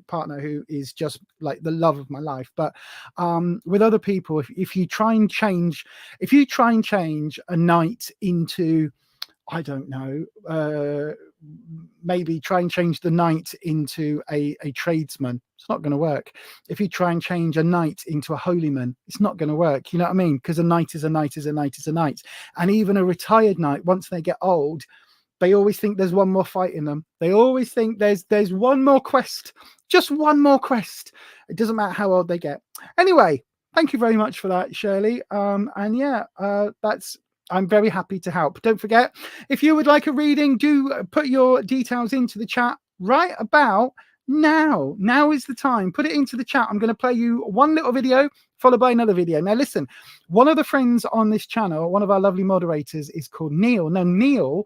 partner, who is just like the love of my life, but with other people, if you try and change a night into, I don't know, maybe try and change the night into a tradesman, it's not going to work. If you try and change a knight into a holy man, it's not going to work. You know what I mean? Because a knight is a knight is a knight is a knight. And even a retired knight, once they get old, they always think there's one more fight in them. They always think there's one more quest, just one more quest. It doesn't matter how old they get. Anyway, thank you very much for that, Shirley. And yeah, I'm very happy to help. Don't forget, if you would like a reading, do put your details into the chat right about now. Now is the time. Put it into the chat. I'm going to play you one little video followed by another video. Now listen, one of the friends on this channel, one of our lovely moderators, is called Neil. Now Neil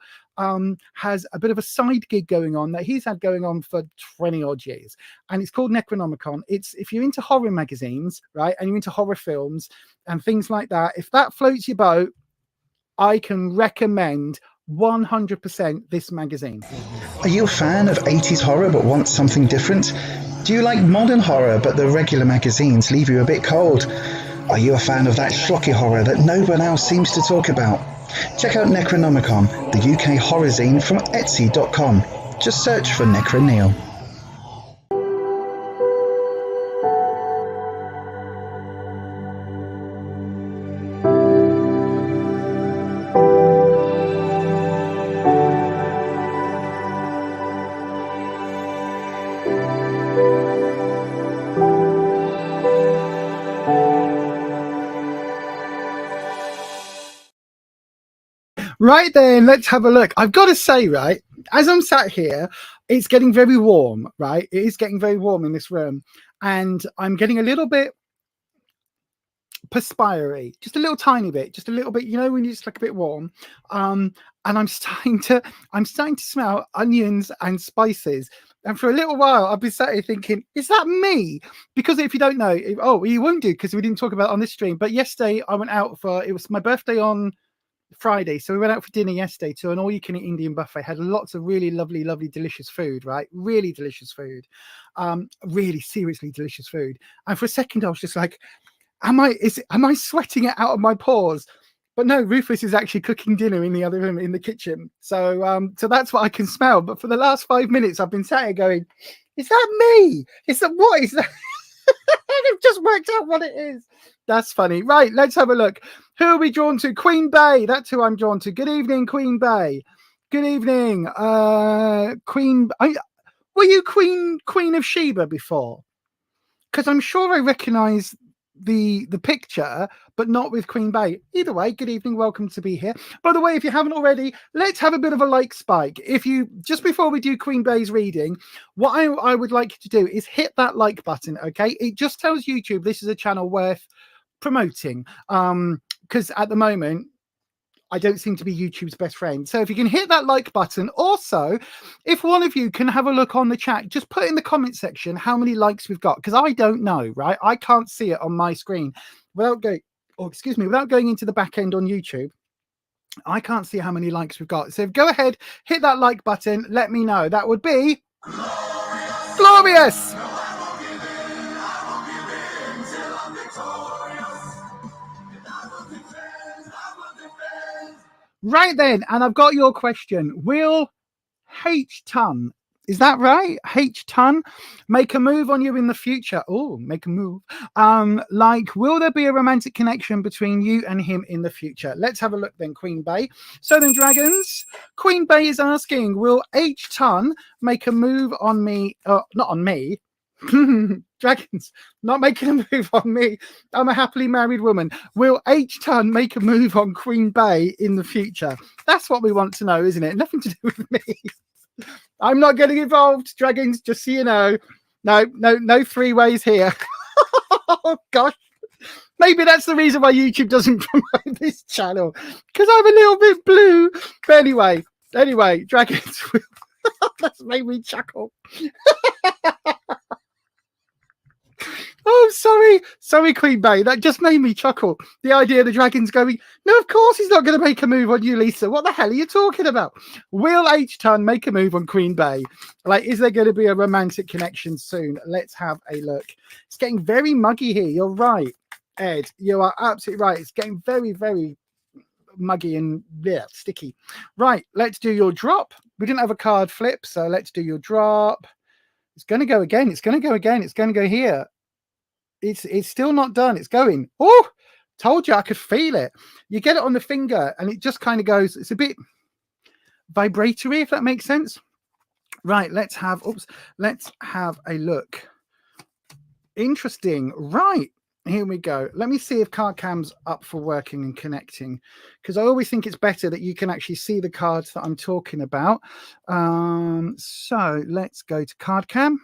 has a bit of a side gig going on that he's had going on for 20 odd years, and it's called Necronomicon. It's, if you're into horror magazines, right, and you're into horror films and things like that, if that floats your boat, I can recommend 100% this magazine. Are you a fan of 80s horror but want something different? Do you like modern horror but the regular magazines leave you a bit cold? Are you a fan of that schlocky horror that no one else seems to talk about? Check out Necronomicon, the UK horror zine from Etsy.com. Just search for Necro Neil. Right then, let's have a look. I've got to say, right, as I'm sat here, it's getting very warm, right? It is getting very warm in this room, and I'm getting a little bit perspiry, just a little tiny bit, just a little bit, you know, when you're just like a bit warm. And I'm starting to smell onions and spices. And for a little while, I've been sat here thinking, is that me? Because if you don't know, you wouldn't do, because we didn't talk about it on this stream. But yesterday I went out it was my birthday on Friday, so we went out for dinner yesterday to an all-you-can-eat Indian buffet. Had lots of really lovely delicious food, right? Really delicious food, really seriously delicious food. And for a second I was just like, am I sweating it out of my pores? But no, Rufus is actually cooking dinner in the other room, in the kitchen, so that's what I can smell. But for the last 5 minutes I've been sat here going, is that me? What is that? I've just worked out what it is. That's funny. Right, let's have a look. Who are we drawn to? Queen Bey. That's who I'm drawn to. Good evening, Queen Bey. Good evening. Queen. Were you Queen of Sheba before? Because I'm sure I recognise the picture, but not with Queen Bey. Either way, good evening. Welcome to be here. By the way, if you haven't already, let's have a bit of a like spike. If you, just before we do Queen Bey's reading, what I would like you to do is hit that like button. Okay, it just tells YouTube this is a channel worth promoting, because at the moment I don't seem to be YouTube's best friend. So if you can hit that like button. Also, if one of you can have a look on the chat, just put in the comment section how many likes we've got, because I don't know, right? I can't see it on my screen without going into the back end on YouTube. I can't see how many likes we've got. So go ahead, hit that like button, let me know. That would be glorious. Right then, and I've got your question. Will H-Ton, is that right? H-Ton make a move on you in the future? Oh, make a move. Like, will there be a romantic connection between you and him in the future? Let's have a look then, Queen Bey. So then, Dragons, Queen Bey is asking, will H-Ton make a move on me? Not on me. Dragons, not making a move on me. I'm a happily married woman. Will H-Ton make a move on Queen Bey in the future? That's what we want to know, isn't it? Nothing to do with me. I'm not getting involved, Dragons, just so you know. No three ways here. Oh gosh, maybe that's the reason why YouTube doesn't promote this channel, because I'm a little bit blue. But anyway, Dragons, that's made me chuckle. Oh, sorry, Queen Bey. That just made me chuckle. The idea the dragon's going, no, of course he's not going to make a move on you, Lisa. What the hell are you talking about? Will H-Ton make a move on Queen Bey? Like, is there going to be a romantic connection soon? Let's have a look. It's getting very muggy here. You're right, Ed. You are absolutely right. It's getting very, very muggy and sticky. Right, let's do your drop. We didn't have a card flip, so let's do your drop. It's going to go again. It's going to go again. It's going to go here. It's still not done. It's going. Oh, told you I could feel it. You get it on the finger and it just kind of goes. It's a bit vibratory, if that makes sense. Right, let's have a look. Interesting. Right, here we go. Let me see if card cam's up for working and connecting, because I always think it's better that you can actually see the cards that I'm talking about. So let's go to card cam.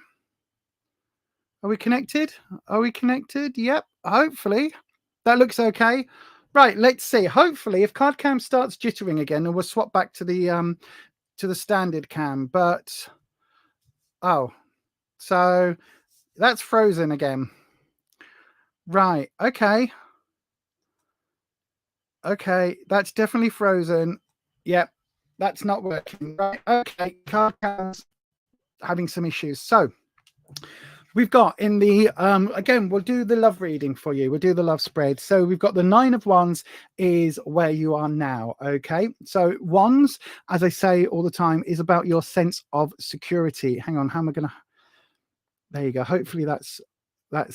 Are we connected? Are we connected? Yep, hopefully. That looks okay. Right, let's see. Hopefully, if card cam starts jittering again, then we'll swap back to the standard cam. But oh, so that's frozen again. Right, okay. Okay, that's definitely frozen. Yep, that's not working. Right, okay, card cam's having some issues. So we've got in the, again, we'll do the love reading for you. We'll do the love spread. So we've got the 9 of Wands is where you are now, okay? So Wands, as I say all the time, is about your sense of security. Hang on, how am I going to... There you go. Hopefully that's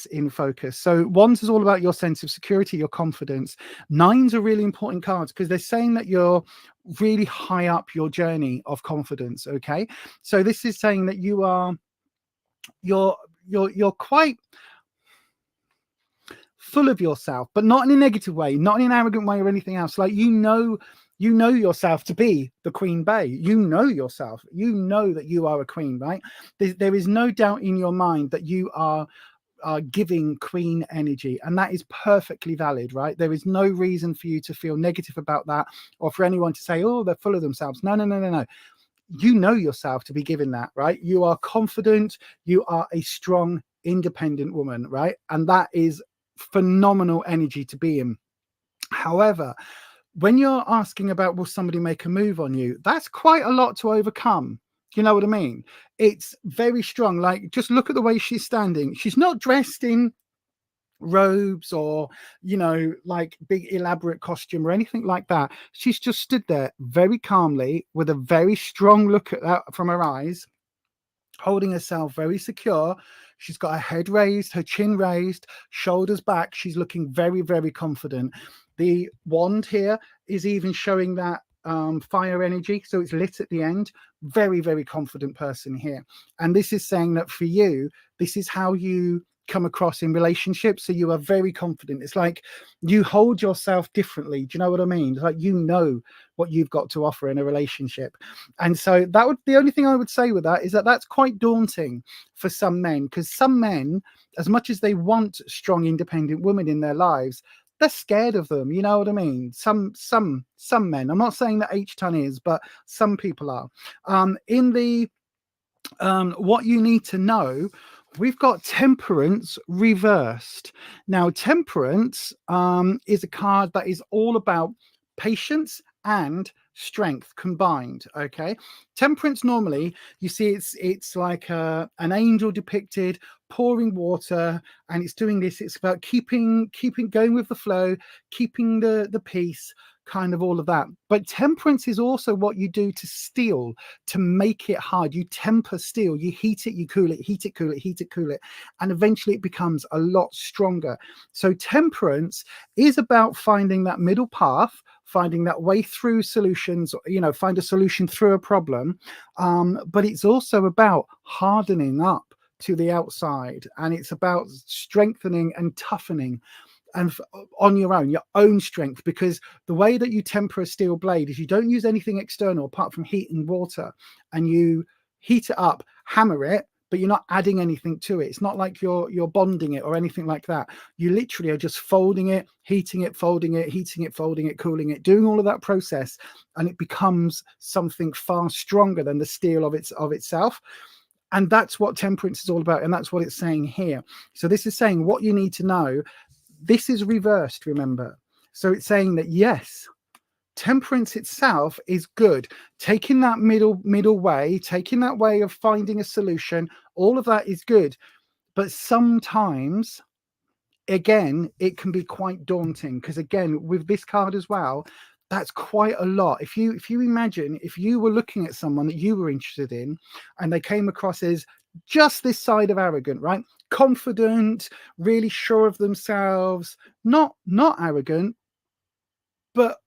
in focus. So Wands is all about your sense of security, your confidence. 9s are really important cards because they're saying that you're really high up your journey of confidence, okay? So this is saying that you are... You're quite full of yourself, but not in a negative way, not in an arrogant way or anything else. Like, you know yourself to be the Queen Bey. You know yourself. You know that you are a queen, right? There is no doubt in your mind that you are giving queen energy, and that is perfectly valid, right? There is no reason for you to feel negative about that, or for anyone to say, oh, they're full of themselves. No. You know yourself to be given that, right? You are confident. You are a strong, independent woman, right? And that is phenomenal energy to be in. However, when you're asking about, will somebody make a move on you? That's quite a lot to overcome. You know what I mean? It's very strong. Like, just look at the way she's standing. She's not dressed in robes or, you know, like big elaborate costume or anything like that. She's just stood there very calmly with a very strong look at that from her eyes, holding herself very secure. She's got her head raised, her chin raised, shoulders back. She's looking very, very confident. The wand here is even showing that fire energy, so it's lit at the end. Very, very confident person here. And this is saying that for you, this is how you come across in relationships. So you are very confident. It's like you hold yourself differently. Do you know what I mean? It's like, you know what you've got to offer in a relationship. And so that would, the only thing I would say with that is that that's quite daunting for some men, because some men, as much as they want strong, independent women in their lives, they're scared of them. You know what I mean? Some men, I'm not saying that H-Ton is, but some people are. In the what you need to know, we've got Temperance reversed. Now, Temperance is a card that is all about patience and strength combined. Okay, Temperance, normally you see it's like an angel depicted pouring water, and it's doing this. It's about keeping going with the flow, keeping the peace, kind of all of that. But temperance is also what you do to steel, to make it hard. You temper steel, you heat it, you cool it, heat it, cool it, heat it, cool it, and eventually it becomes a lot stronger. So temperance is about finding that middle path, finding that way through solutions, you know, find a solution through a problem. But it's also about hardening up to the outside, and it's about strengthening and toughening and on your own strength, because the way that you temper a steel blade is you don't use anything external apart from heat and water, and you heat it up, hammer it, but you're not adding anything to it. It's not like you're bonding it or anything like that. You literally are just folding it, heating it, folding it, heating it, folding it, cooling it, doing all of that process, and it becomes something far stronger than the steel of itself. And that's what temperance is all about. And that's what it's saying here. So this is saying what you need to know. This is reversed, remember. So it's saying that, yes, temperance itself is good. Taking that middle way, taking that way of finding a solution, all of that is good. But sometimes, again, it can be quite daunting, because again, with this card as well, that's quite a lot. If you imagine, if you were looking at someone that you were interested in and they came across as just this side of arrogant, right? Confident, really sure of themselves, not arrogant, but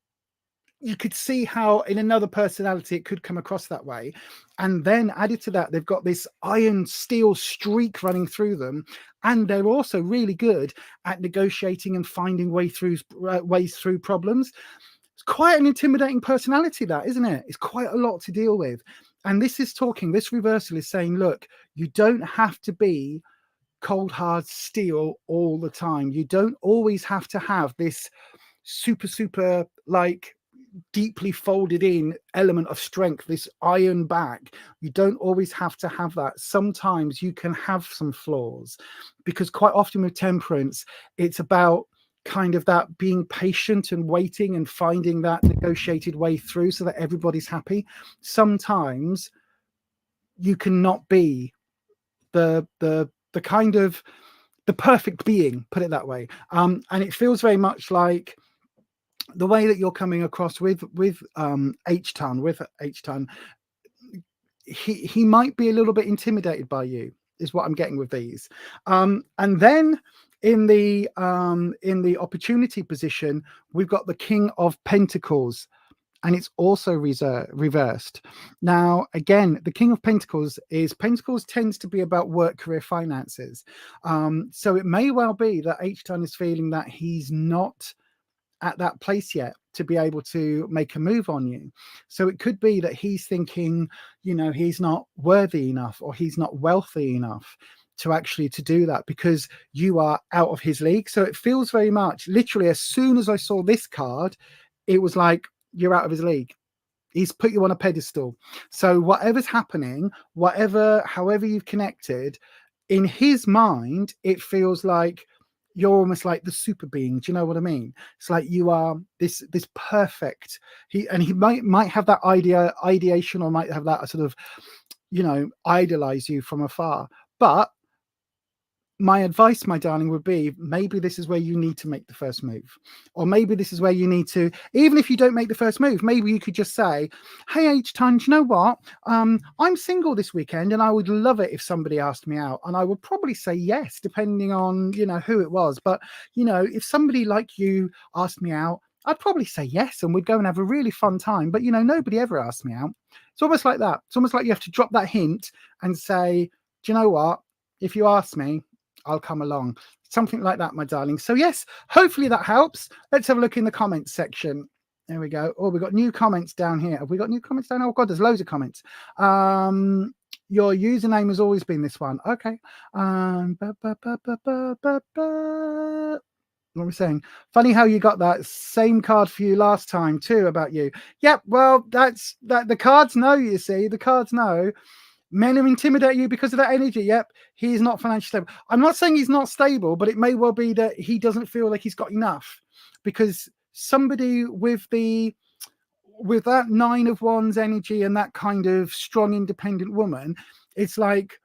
you could see how in another personality it could come across that way. And then added to that, they've got this iron steel streak running through them, and they're also really good at negotiating and finding ways through problems. It's quite an intimidating personality, that, isn't it? It's quite a lot to deal with. And this reversal is saying, look, you don't have to be cold hard steel all the time. You don't always have to have this super like deeply folded in element of strength, this iron back. You don't always have to have that. Sometimes you can have some flaws, because quite often with temperance, it's about kind of that being patient and waiting and finding that negotiated way through so that everybody's happy. Sometimes you cannot be the kind of the perfect being, put it that way. And it feels very much like the way that you're coming across with H-Ton, he might be a little bit intimidated by you, is what I'm getting with these. And then in the opportunity position, we've got the King of Pentacles, and it's also reversed. Now, again, the King of Pentacles tends to be about work, career, finances. So it may well be that H-Ton is feeling that he's not at that place yet to be able to make a move on you. So it could be that he's thinking, he's not worthy enough, or he's not wealthy enough to do that, because you are out of his league. So it feels very much, literally, as soon as I saw this card, it was like, you're out of his league. He's put you on a pedestal. So whatever's happening, however you've connected, in his mind, it feels like you're almost like the super being. Do you know what I mean? It's like you are this perfect. He might have that ideation, or might have that sort of, idolize you from afar. But my advice, my darling, would be, maybe this is where you need to make the first move. Or maybe this is where you need to, even if you don't make the first move, maybe you could just say, hey, H-Ton, do you know what? I'm single this weekend, and I would love it if somebody asked me out. And I would probably say yes, depending on, who it was. But, if somebody like you asked me out, I'd probably say yes, and we'd go and have a really fun time. But, nobody ever asked me out. It's almost like that. It's almost like you have to drop that hint and say, do you know what? If you ask me, I'll come along. Something like that, my darling. So yes, hopefully that helps. Let's have a look in the comments section. There we go. Oh, we've got new comments down here. Have we got new comments down? Oh God, there's loads of comments. Your username has always been this one. Okay. What are we saying? Funny how you got that same card for you last time too, about you. Yep. Well, that's that. The cards know, you see, the cards know. Men who intimidate you because of that energy. Yep, he is not financially stable. I'm not saying he's not stable, but it may well be that he doesn't feel like he's got enough, because somebody with that 9 of Wands energy and that kind of strong, independent woman, it's like,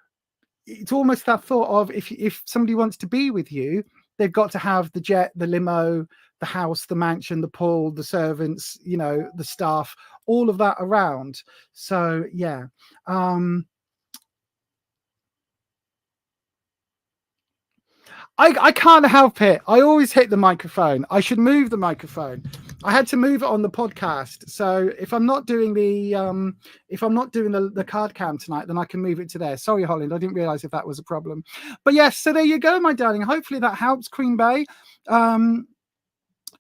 it's almost that thought of, if somebody wants to be with you, they've got to have the jet, the limo, the house, the mansion, the pool, the servants, the staff, all of that around. So yeah. I can't help it. I always hit the microphone. I should move the microphone. I had to move it on the podcast. So if I'm not doing the card cam tonight, then I can move it to there. Sorry, Holland. I didn't realize if that was a problem. But yes, so there you go, my darling. Hopefully that helps, Queen Bay.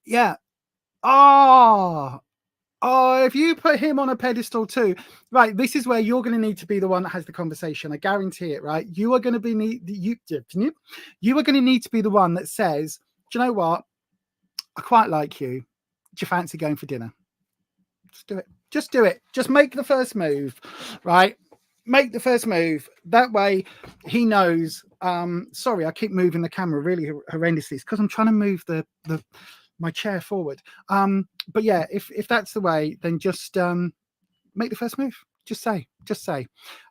Yeah. Oh, if you put him on a pedestal too, right, this is where you're going to need to be the one that has the conversation. I guarantee it, right? You are going to be you are going to need to be the one that says, do you know what? I quite like you. Do you fancy going for dinner? Just do it. Just do it. Just make the first move, right? make the first move. That way he knows. Sorry, I keep moving the camera really horrendously. It's because I'm trying to move my chair forward. But yeah, if that's the way, then just make the first move. Just say.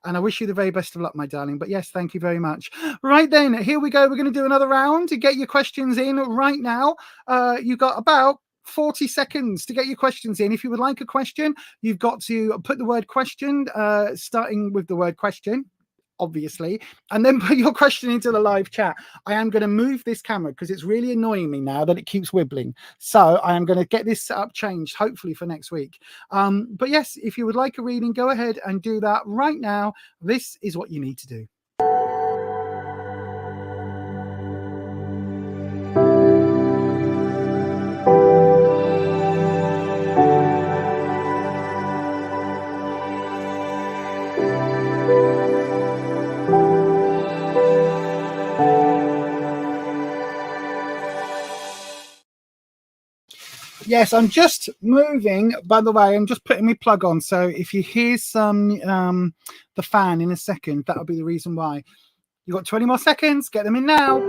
And I wish you the very best of luck, my darling. But yes, thank you very much. Right then, here we go. We're going to do another round to get your questions in right now. You've got about 40 seconds to get your questions in. If you would like a question, you've got to put the word question, starting with the word question, obviously, and then put your question into the live chat. I am going to move this camera because it's really annoying me now that it keeps wibbling. So I am going to get this setup changed, hopefully for next week. But yes, if you would like a reading, go ahead and do that right now. This is what you need to do. Yes, I'm just moving. By the way, I'm just putting my plug on. So if you hear some the fan in a second, that'll be the reason why. You've got 20 more seconds. Get them in now.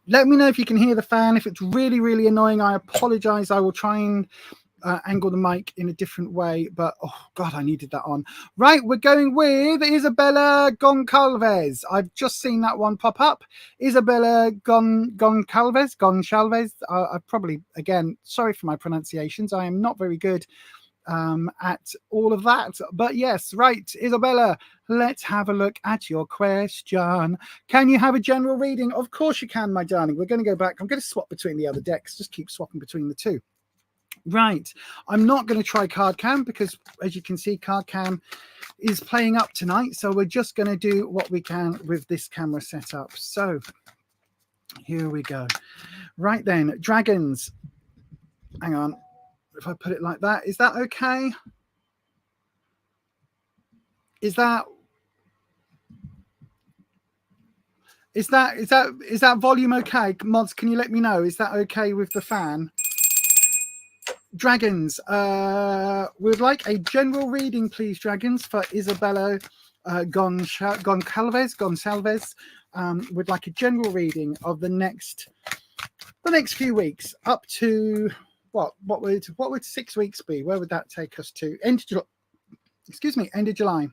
Let me know if you can hear the fan. If it's really, really annoying, I apologize. I will try and angle the mic in a different way. But, oh, God, I needed that on. Right, we're going with Isabella Goncalves. I've just seen that one pop up. Isabella Goncalves. I probably, again, sorry for my pronunciations. I am not very good at all of that, but yes, right, Isabella, let's have a look at your question. Can you have a general reading? Of course you can, my darling. We're going to go back. I'm going to swap between the other decks, just keep swapping between the two. Right, I'm not going to try card cam because, as you can see, card cam is playing up tonight, so we're just going to do what we can with this camera setup. So here we go. Right then, dragons, hang on. If I put it like that, is that okay? Is that volume okay? Mods, can you let me know? Is that okay with the fan? Dragons, we'd like a general reading, please, dragons, for Isabella Gonçalves. We'd like a general reading of the next few weeks, up to what would 6 weeks be? Where would that take us to? End of July. Excuse me, end of July.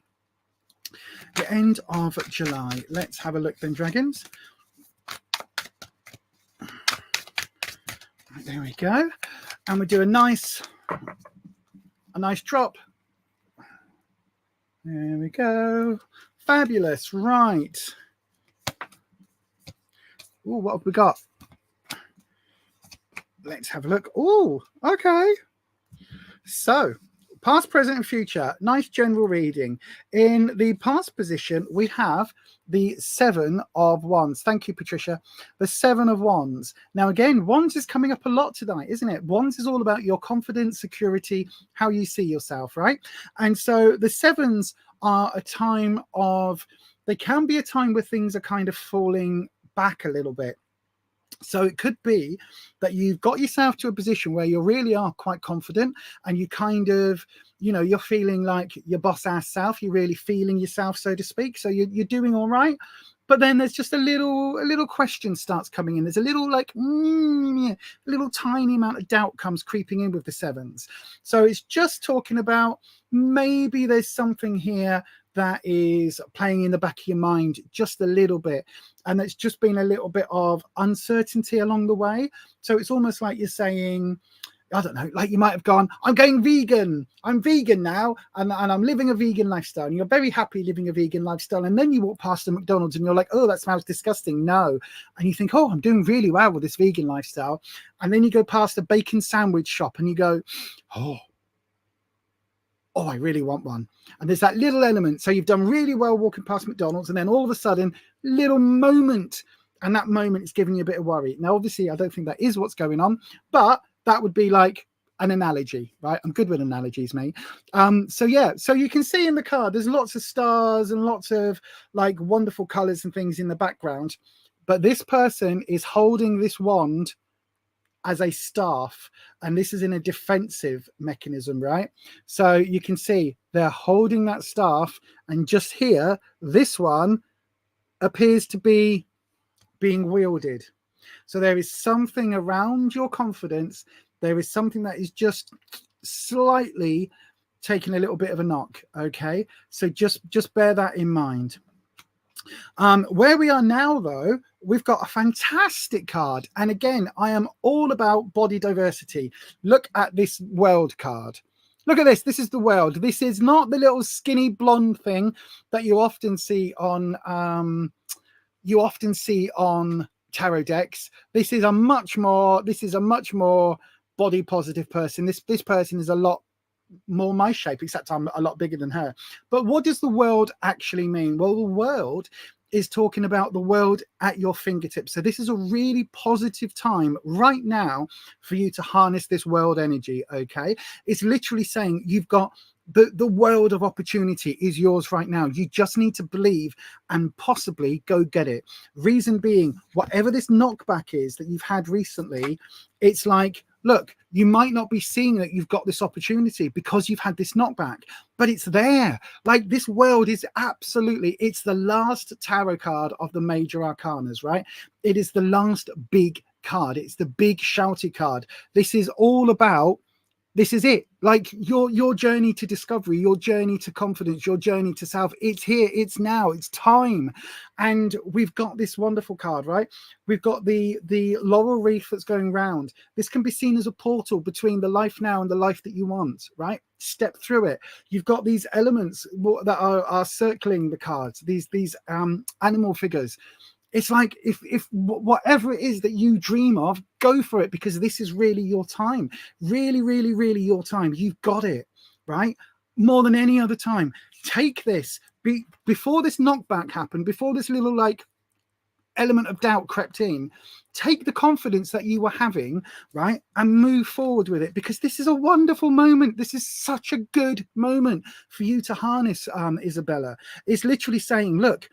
The end of July. Let's have a look then, dragons. Right, there we go. And we do a nice drop. There we go. Fabulous. Right. Oh, what have we got? Let's have a look. Oh, okay. So, past, present, and future. Nice general reading. In the past position, we have the 7 of Wands. Thank you, Patricia. The 7 of Wands. Now, again, Wands is coming up a lot tonight, isn't it? Wands is all about your confidence, security, how you see yourself, right? And so the 7s are a time of, they can be a time where things are kind of falling back a little bit. So it could be that you've got yourself to a position where you really are quite confident and you kind of, you know, you're feeling like your boss ass self. You're really feeling yourself, so to speak. So you're doing all right. But then there's just a little question starts coming in. There's a little like, a little tiny amount of doubt comes creeping in with the 7s. So it's just talking about maybe there's something here that is playing in the back of your mind just a little bit. And it's just been a little bit of uncertainty along the way. So it's almost like you're saying, I don't know, like you might have gone, I'm going vegan. I'm vegan now, and I'm living a vegan lifestyle. And you're very happy living a vegan lifestyle. And then you walk past a McDonald's and you're like, oh, that smells disgusting. No. And you think, oh, I'm doing really well with this vegan lifestyle. And then you go past a bacon sandwich shop and you go, oh, I really want one. And there's that little element. So you've done really well walking past McDonald's, and then all of a sudden, little moment and that moment is giving you a bit of worry. Now, obviously, I don't think that is what's going on, but that would be like an analogy, right? I'm good with analogies, mate. So yeah, so you can see in the card, there's lots of stars and lots of like wonderful colors and things in the background, but this person is holding this wand as a staff, and this is in a defensive mechanism, right? So you can see they're holding that staff, and just here, this one appears to be being wielded. So there is something around your confidence. There is something that is just slightly taking a little bit of a knock. Okay, so just bear that in mind. Where we are now, though, we've got a fantastic card. And again, I am all about body diversity. Look at this world card. Look at this. This is the world. This is not the little skinny blonde thing that you often see on tarot decks. This is a much more body positive person. This person is a lot more my shape, except I'm a lot bigger than her. But what does the world actually mean? Well, the world is talking about the world at your fingertips. So this is a really positive time right now for you to harness this world energy. Okay, it's literally saying you've got the world of opportunity is yours right now. You just need to believe and possibly go get it. Reason being, whatever this knockback is that you've had recently, it's like, look, you might not be seeing that you've got this opportunity because you've had this knockback, but it's there. Like, this world is absolutely, it's the last tarot card of the major arcanas, right? It is the last big card. It's the big shouty card. This is all about, this is it. Like your journey to discovery, your journey to confidence, your journey to self. It's here, it's now, it's time. And we've got this wonderful card, right? We've got the laurel wreath that's going round. This can be seen as a portal between the life now and the life that you want, right? Step through it. You've got these elements that are circling the cards, these animal figures. It's like, if whatever it is that you dream of, go for it, because this is really your time. Really, really, really your time. You've got it, right? More than any other time. Take this. Before this knockback happened, before this little like element of doubt crept in, take the confidence that you were having, right, and move forward with it, because this is a wonderful moment. This is such a good moment for you to harness, Isabella. It's literally saying, look,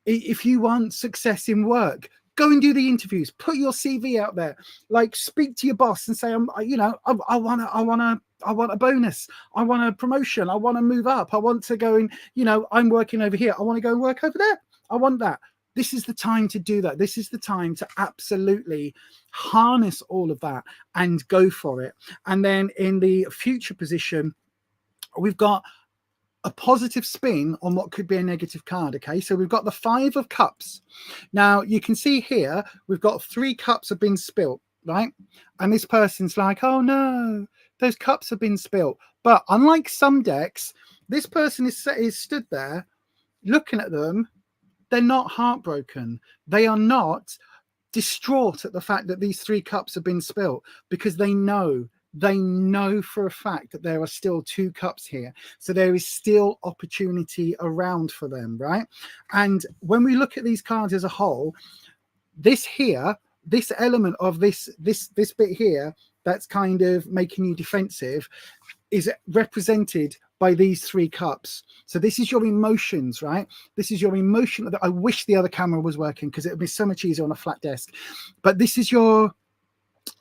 if you want success in work, go and do the interviews, put your CV out there, like speak to your boss and say, I want a bonus. I want a promotion. I want to move up. I want to go and, I'm working over here. I want to go and work over there. I want that. This is the time to do that. This is the time to absolutely harness all of that and go for it. And then in the future position, we've got a positive spin on what could be a negative card. Okay, so we've got the 5 of Cups. Now you can see here we've got 3 cups have been spilt, right? And this person's like, oh no, those cups have been spilt. But unlike some decks, this person is stood there looking at them. They're not heartbroken. They are not distraught at the fact that these 3 cups have been spilt, because they know for a fact that there are still 2 cups here. So there is still opportunity around for them, right? And when we look at these cards as a whole, this element of this bit here that's kind of making you defensive is represented by these 3 cups. So this is your emotions, right? This is your emotion. I wish the other camera was working, because it would be so much easier on a flat desk. But this is your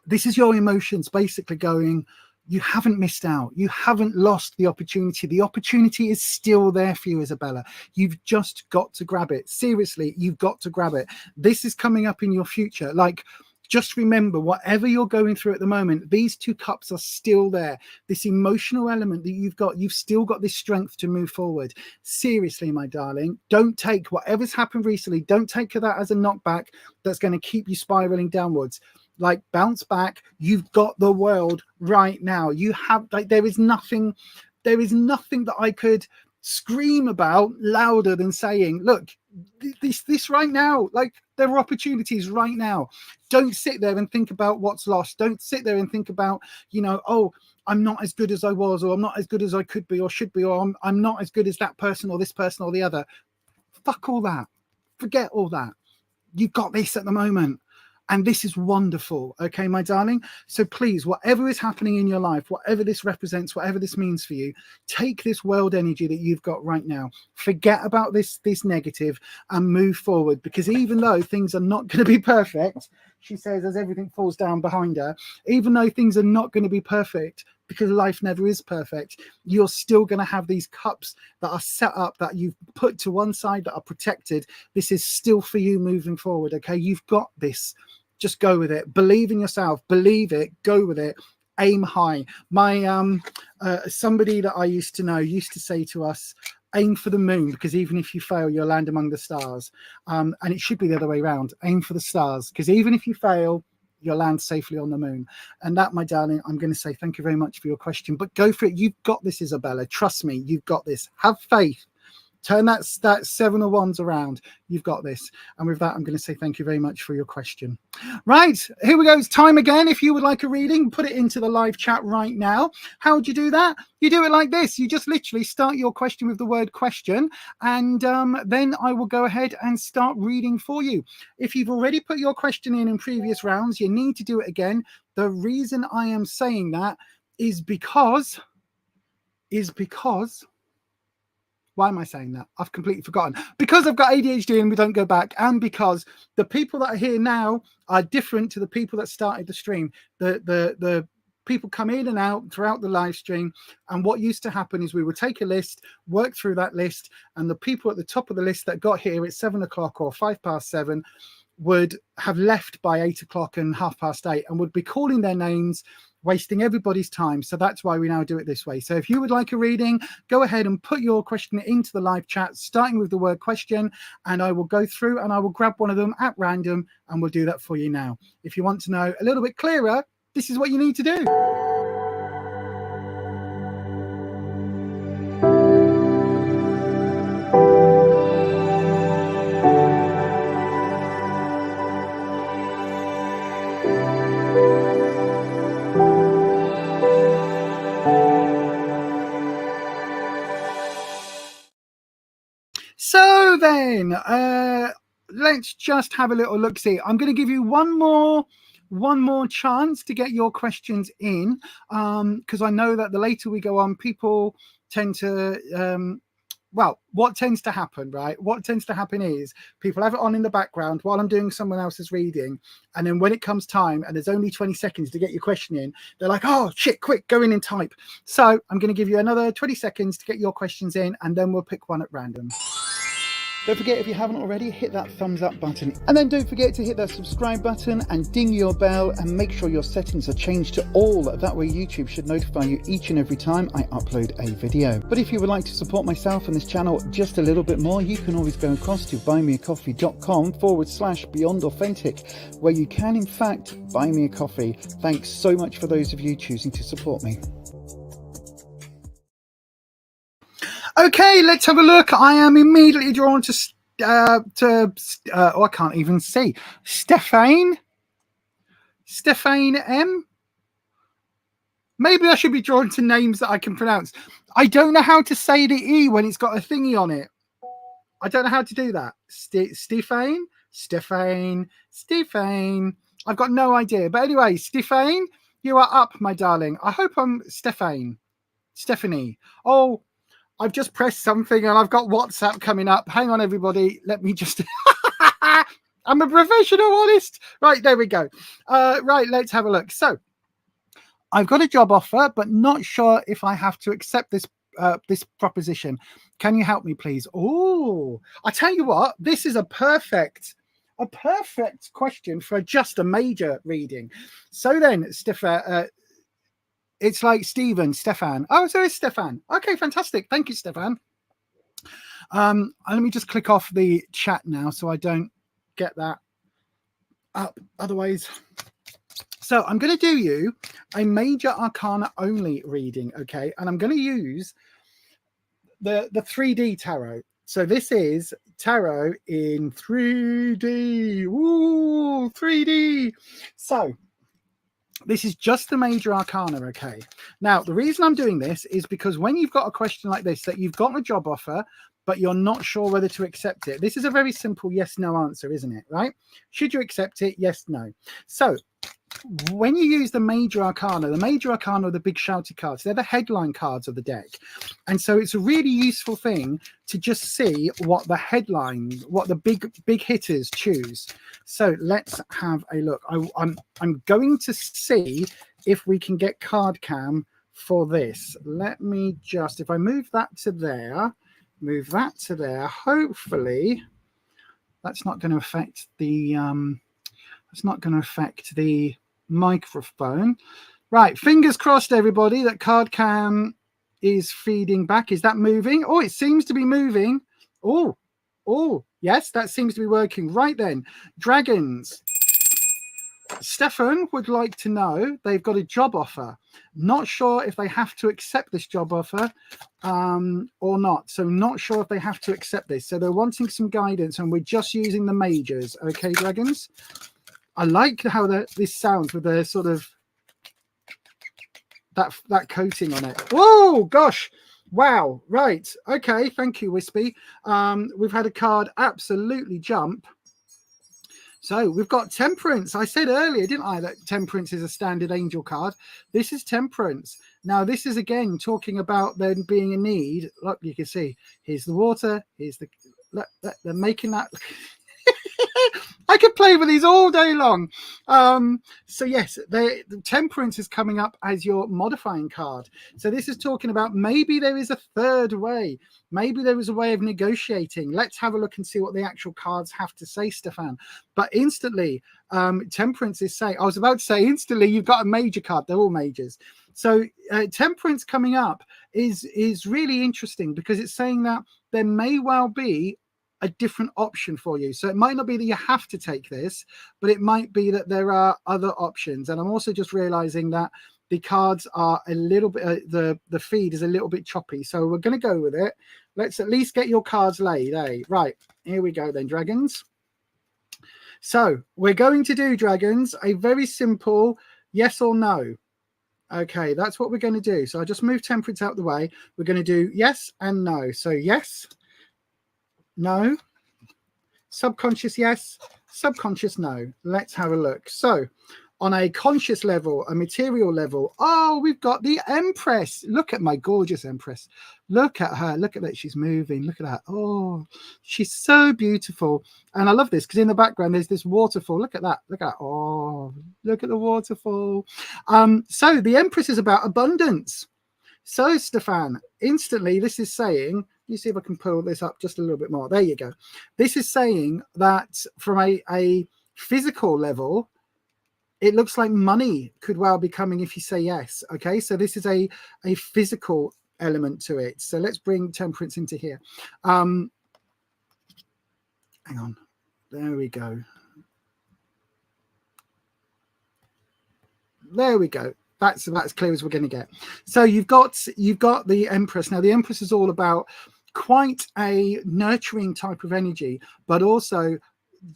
emotions basically going, you haven't missed out. You haven't lost the opportunity. The opportunity is still there for you, Isabella. You've just got to grab it. Seriously, you've got to grab it. This is coming up in your future. Like, just remember, whatever you're going through at the moment, these 2 cups are still there. This emotional element that you've still got this strength to move forward. Seriously, my darling, don't take whatever's happened recently, don't take that as a knockback that's going to keep you spiraling downwards. Like, bounce back. You've got the world right now. You have, like, there is nothing that I could scream about louder than saying, look, this right now, like, there are opportunities right now. Don't sit there and think about what's lost. Don't sit there and think about, oh, I'm not as good as I was, or I'm not as good as I could be or should be, or I'm not as good as that person or this person or the other. Fuck all that. Forget all that. You've got this at the moment. And this is wonderful. Okay, my darling. So please, whatever is happening in your life, whatever this represents, whatever this means for you, take this world energy that you've got right now. Forget about this negative and move forward, because even though things are not going to be perfect, she says, as everything falls down behind her, even though things are not going to be perfect, because life never is perfect, you're still going to have these cups that are set up, that you've put to one side, that are protected. This is still for you moving forward. Okay, you've got this. Just go with it. Believe in yourself. Believe it. Go with it. Aim high. My somebody that I used to know used to say to us, aim for the moon, because even if you fail, you'll land among the stars. And it should be the other way around. Aim for the stars, because even if you fail, you'll land safely on the moon. And that, my darling, I'm going to say thank you very much for your question, but go for it. You've got this, Isabella. Trust me, you've got this. Have faith. Turn that 7 of wands around. You've got this. And with that, I'm going to say thank you very much for your question. Right, here we go. It's time again. If you would like a reading, put it into the live chat right now. How would you do that? You do it like this. You just literally start your question with the word question, and then I will go ahead and start reading for you. If you've already put your question in previous rounds, you need to do it again. The reason I am saying that is because why am I saying that? I've completely forgotten. Because I've got ADHD and we don't go back, and because the people that are here now are different to the people that started the stream. The people come in and out throughout the live stream, and what used to happen is we would take a list, work through that list, and the people at the top of the list that got here at 7 o'clock or 7:05 would have left by 8 o'clock and 8:30 and would be calling their names, wasting everybody's time. So that's why we now do it this way. So if you would like a reading, go ahead and put your question into the live chat, starting with the word question, and I will go through and I will grab one of them at random, and we'll do that for you now. If you want to know a little bit clearer, this is what you need to do. So then, let's just have a little look. See, I'm going to give you one more chance to get your questions in, because I know that the later we go on, people tend to well, what tends to happen, right? What tends to happen is people have it on in the background while I'm doing someone else's reading, and then when it comes time and there's only 20 seconds to get your question in, they're like, oh shit, quick, go in and type. So I'm going to give you another 20 seconds to get your questions in, and then we'll pick one at random. Don't forget, if you haven't already, hit that thumbs up button. And then don't forget to hit that subscribe button and ding your bell, and make sure your settings are changed to all. That way YouTube should notify you each and every time I upload a video. But if you would like to support myself and this channel just a little bit more, you can always go across to buymeacoffee.com/BeyondAuthentic, where you can in fact buy me a coffee. Thanks so much for those of you choosing to support me. Okay, let's have a look. I am immediately drawn to oh, I can't even see. Stephane M. Maybe I should be drawn to names that I can pronounce. I don't know how to say the E when it's got a thingy on it. I don't know how to do that. Stephane. I've got no idea. But anyway, Stephane, you are up, my darling. I hope I'm Stephanie. Oh, I've just pressed something and I've got WhatsApp coming up. Hang on, everybody. Let me just... I'm a professional, honest. Right, there we go. Right, let's have a look. So, I've got a job offer, but not sure if I have to accept this this proposition. Can you help me, please? Oh, I tell you what, this is a perfect question for just a major reading. So then, it's like Stefan. Oh, so it's Stefan. Okay, fantastic. Thank you, Stefan. Let me just click off the chat now so I don't get that up. Otherwise, so I'm going to do you a major arcana only reading, okay? And I'm going to use the 3D tarot. So this is tarot in 3D. Ooh, 3D. So this is just the major arcana, okay? Now, the reason I'm doing this is because when you've got a question like this, that you've got a job offer, but you're not sure whether to accept it. This is a very simple yes, no answer, isn't it? Right? Should you accept it? Yes, no. So when you use the major arcana are the big shouty cards. They're the headline cards of the deck. And so it's a really useful thing to just see what the headlines, what the big hitters choose. So let's have a look. I'm going to see if we can get card cam for this. Let me just, if I move that to there, hopefully that's not going to affect the microphone. Right, fingers crossed, everybody, that card cam is feeding back. Is that moving? Oh, it seems to be moving. Oh, yes, that seems to be working. Right then, dragons. Stefan would like to know, they've got a job offer. Not sure if they have to accept this job offer or not. So not sure if they have to accept this. So they're wanting some guidance, and we're just using the majors. Okay, dragons. I like how this sounds with the sort of that coating on it. Whoa, gosh. Wow. Right. Okay. Thank you, Wispy. We've had a card absolutely jump. So we've got Temperance. I said earlier, didn't I, that Temperance is a standard angel card. This is Temperance. Now, this is, again, talking about there being a need. Look, you can see, here's the water. Here's the... Look, they're making that... I could play with these all day long. So yes, the Temperance is coming up as your modifying card. So this is talking about maybe there is a third way. Maybe there is a way of negotiating. Let's have a look and see what the actual cards have to say, Stefan. But instantly, Temperance is saying, I was about to say instantly, you've got a major card. They're all majors. So Temperance coming up is really interesting because it's saying that there may well be a different option for you. So it might not be that you have to take this, but it might be that there are other options. And I'm also just realizing that the cards are a little bit, the feed is a little bit choppy. So we're going to go with it. Let's at least get your cards laid. Eh? Right, here we go then, dragons. So we're going to do, dragons, a very simple yes or no. Okay, that's what we're going to do. So I just move Temperance out the way. We're going to do yes and no. So yes, no, subconscious yes, subconscious no. Let's have a look. So on a conscious level, a material level, oh, we've got the Empress. Look at my gorgeous Empress. Look at her. Look at that. She's moving. Look at that. Oh, she's so beautiful. And I love this because in the background, there's this waterfall. Look at that. Look at that. Oh, look at the waterfall. So the Empress is about abundance. So, Stefan, instantly, this is saying, you see if I can pull this up just a little bit more. There you go. This is saying that from a physical level, it looks like money could well be coming if you say yes. Okay, so this is a physical element to it. So let's bring Temperance into here. Hang on. There we go. There we go. That's about as clear as we're going to get. So you've got the Empress. Now the Empress is all about quite a nurturing type of energy, but also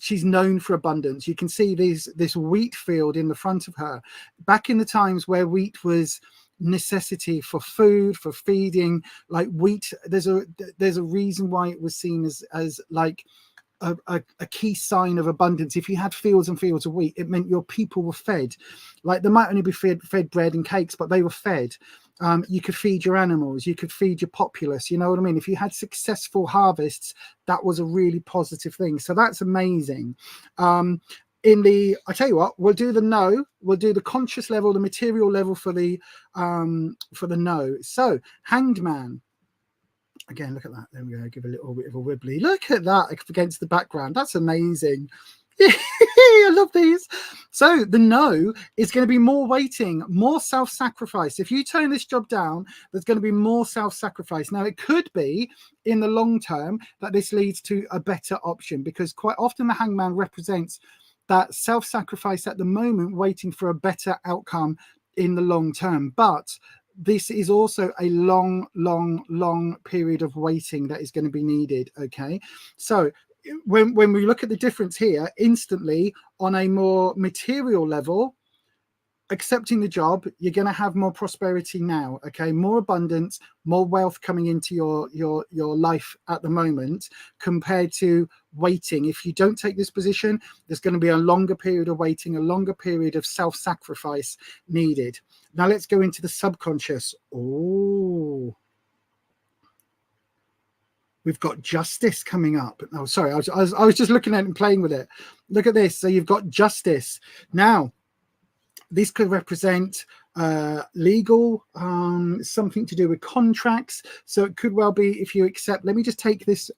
she's known for abundance. You can see this wheat field in the front of her. Back in the times where wheat was necessity for food, for feeding, like wheat, there's a reason why it was seen as like a key sign of abundance. If you had fields and fields of wheat, it meant your people were fed. Like they might only be fed bread and cakes, but they were fed. You could feed your animals, you could feed your populace, you know what I mean? If you had successful harvests, that was a really positive thing. So that's amazing. I tell you what, we'll do the no, we'll do the conscious level, the material level for the no. So Hanged Man. Again, look at that. There we go. Give a little bit of a wibbly. Look at that against the background. That's amazing. I love these. So the no is going to be more waiting, more self-sacrifice. If you turn this job down, there's going to be more self-sacrifice. Now, it could be in the long term that this leads to a better option, because quite often the Hangman represents that self-sacrifice at the moment, waiting for a better outcome in the long term. But this is also a long period of waiting that is going to be needed. Okay, so when we look at the difference here, instantly on a more material level, accepting the job, you're going to have more prosperity now, okay, more abundance, more wealth coming into your life at the moment compared to waiting. If you don't take this position, there's going to be a longer period of waiting, a longer period of self-sacrifice needed. Now let's go into the subconscious. Oh, we've got justice coming up. Oh, sorry, I was just looking at it and playing with it. Look at this. So you've got justice now. This could represent legal, something to do with contracts. So it could well be, if you accept, let me just take this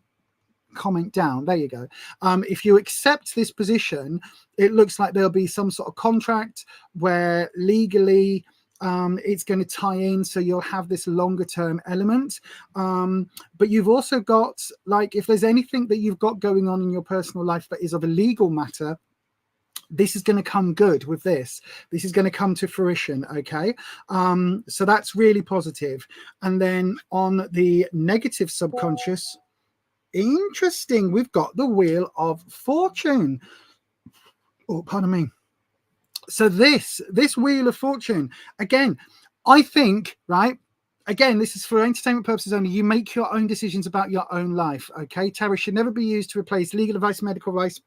comment down. There you go. If you accept this position, it looks like there'll be some sort of contract where legally it's going to tie in, so you'll have this longer term element. But you've also got, like, if there's anything that you've got going on in your personal life that is of a legal matter, this is going to come good with this. This is going to come to fruition, okay? So that's really positive. And then on the negative subconscious, interesting, we've got the Wheel of Fortune. Oh, pardon me. So this Wheel of Fortune, again, I think, right, again, this is for entertainment purposes only. You make your own decisions about your own life, okay? Tarot should never be used to replace legal advice, medical advice,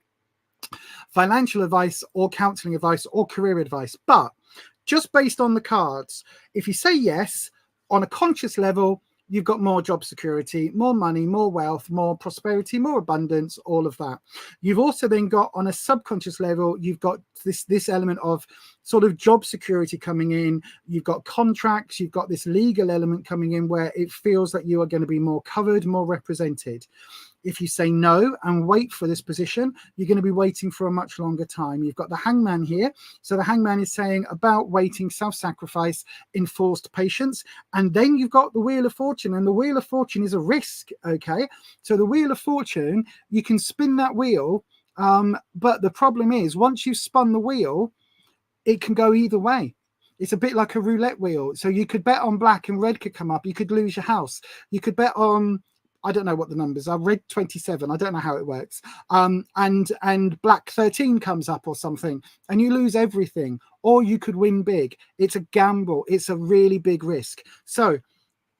financial advice, or counseling advice, or career advice. But just based on the cards, if you say yes, on a conscious level, you've got more job security, more money, more wealth, more prosperity, more abundance, all of that. You've also then got, on a subconscious level, you've got this element of sort of job security coming in. You've got contracts, you've got this legal element coming in where it feels that you are going to be more covered, more represented. If you say no and wait for this position, you're going to be waiting for a much longer time. You've got the Hangman here. So the Hangman is saying about waiting, self-sacrifice, enforced patience. And then you've got the Wheel of Fortune. And the Wheel of Fortune is a risk, okay? So the Wheel of Fortune, you can spin that wheel. But the problem is, once you've spun the wheel, it can go either way. It's a bit like a roulette wheel. So you could bet on black and red could come up. You could lose your house. You could bet on, I don't know what the numbers are. Red 27. I don't know how it works. And black 13 comes up or something, and you lose everything. Or you could win big. It's a gamble. It's a really big risk. So,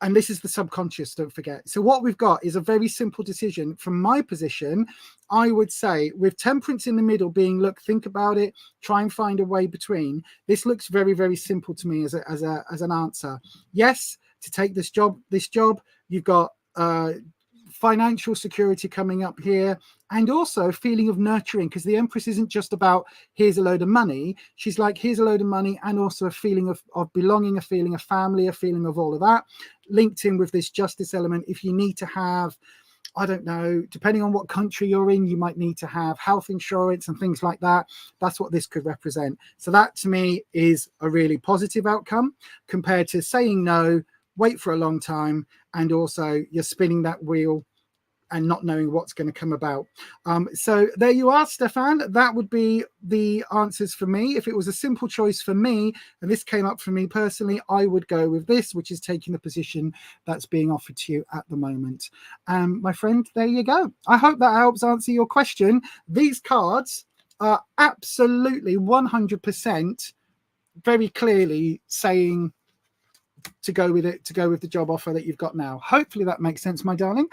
and this is the subconscious, don't forget. So what we've got is a very simple decision. From my position, I would say, with temperance in the middle being, look, think about it, try and find a way between. This looks very, very simple to me as an answer. Yes, to take this job. You've got financial security coming up here, and also a feeling of nurturing, because the Empress isn't just about here's a load of money. She's like, here's a load of money, and also a feeling of belonging, a feeling of family, a feeling of all of that, linked in with this justice element. If you need to have, I don't know, depending on what country you're in, you might need to have health insurance and things like that. That's what this could represent. So that to me is a really positive outcome compared to saying no, wait for a long time, and also you're spinning that wheel and not knowing what's going to come about. So there you are, Stefan. That would be the answers for me. If it was a simple choice for me, and this came up for me personally, I would go with this, which is taking the position that's being offered to you at the moment. My friend, there you go. I hope that helps answer your question. These cards are absolutely 100% very clearly saying to go with it, to go with the job offer that you've got now. Hopefully that makes sense, my darling.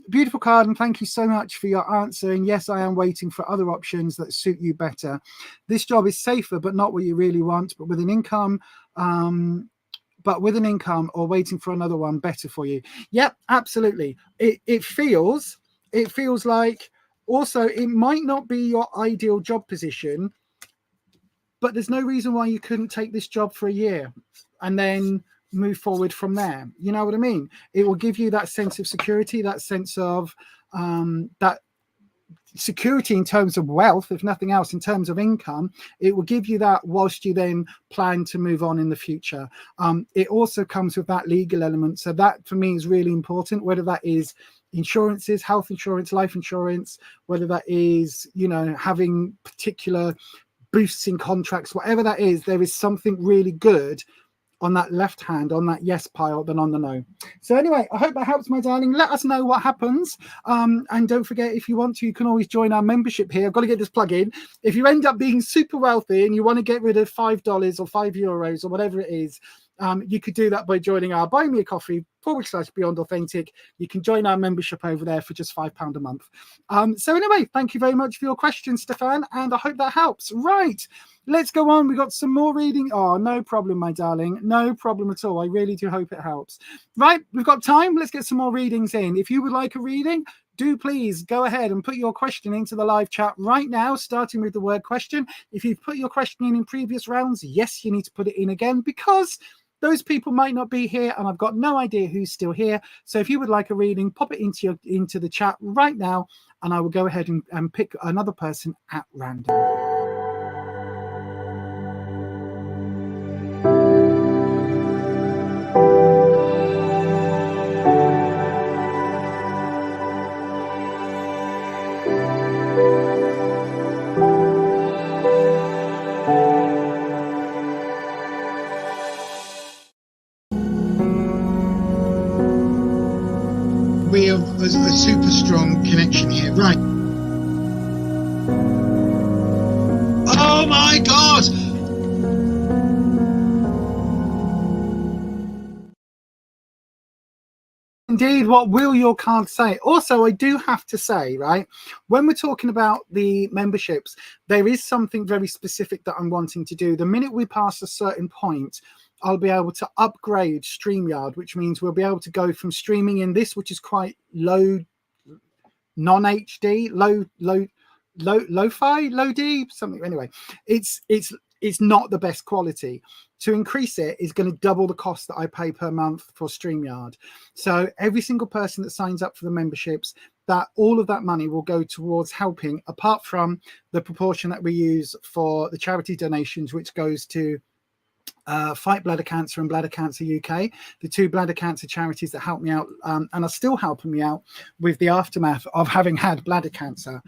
Beautiful card, and thank you so much for your answer. And yes, I am waiting for other options that suit you better. This job is safer, but not what you really want, but with an income, or waiting for another one better for you. Yep, absolutely. It feels like, also, it might not be your ideal job position, but there's no reason why you couldn't take this job for a year and then move forward from there. You know what I mean? It will give you that sense of security, that sense of that security in terms of wealth, if nothing else, in terms of income. It will give you that whilst you then plan to move on in the future. It also comes with that legal element. So that for me is really important, whether that is insurances, health insurance, life insurance, whether that is, you know, having particular boosts in contracts, whatever that is, there is something really good on that left hand, on that yes pile, than on the no. So anyway, I hope that helps, my darling. Let us know what happens. And don't forget, if you want to, you can always join our membership here. I've got to get this plug in. If you end up being super wealthy and you want to get rid of $5 or €5 or whatever it is, you could do that by joining our Buy Me a Coffee /Beyond Authentic. You can join our membership over there for just £5 a month. So anyway, thank you very much for your question, Stefan, and I hope that helps. Right, let's go on. We got some more reading. Oh, no problem, my darling. No problem at all. I really do hope it helps. Right, we've got time. Let's get some more readings in. If you would like a reading, do please go ahead and put your question into the live chat right now, starting with the word question. If you've put your question in previous rounds, yes, you need to put it in again, because those people might not be here and I've got no idea who's still here. So if you would like a reading, pop it into the chat right now, and I will go ahead and pick another person at random. We have a super strong connection here. Right. Oh my God! Indeed, what will your card say? Also, I do have to say, right, when we're talking about the memberships, there is something very specific that I'm wanting to do. The minute we pass a certain point, I'll be able to upgrade StreamYard, which means we'll be able to go from streaming in this, which is quite low, non-HD, lo-fi, low-D, something. Anyway, it's not the best quality. To increase it is going to double the cost that I pay per month for StreamYard. So every single person that signs up for the memberships, that all of that money will go towards helping, apart from the proportion that we use for the charity donations, which goes to Fight Bladder Cancer and Bladder Cancer UK, the two bladder cancer charities that help me out and are still helping me out with the aftermath of having had bladder cancer.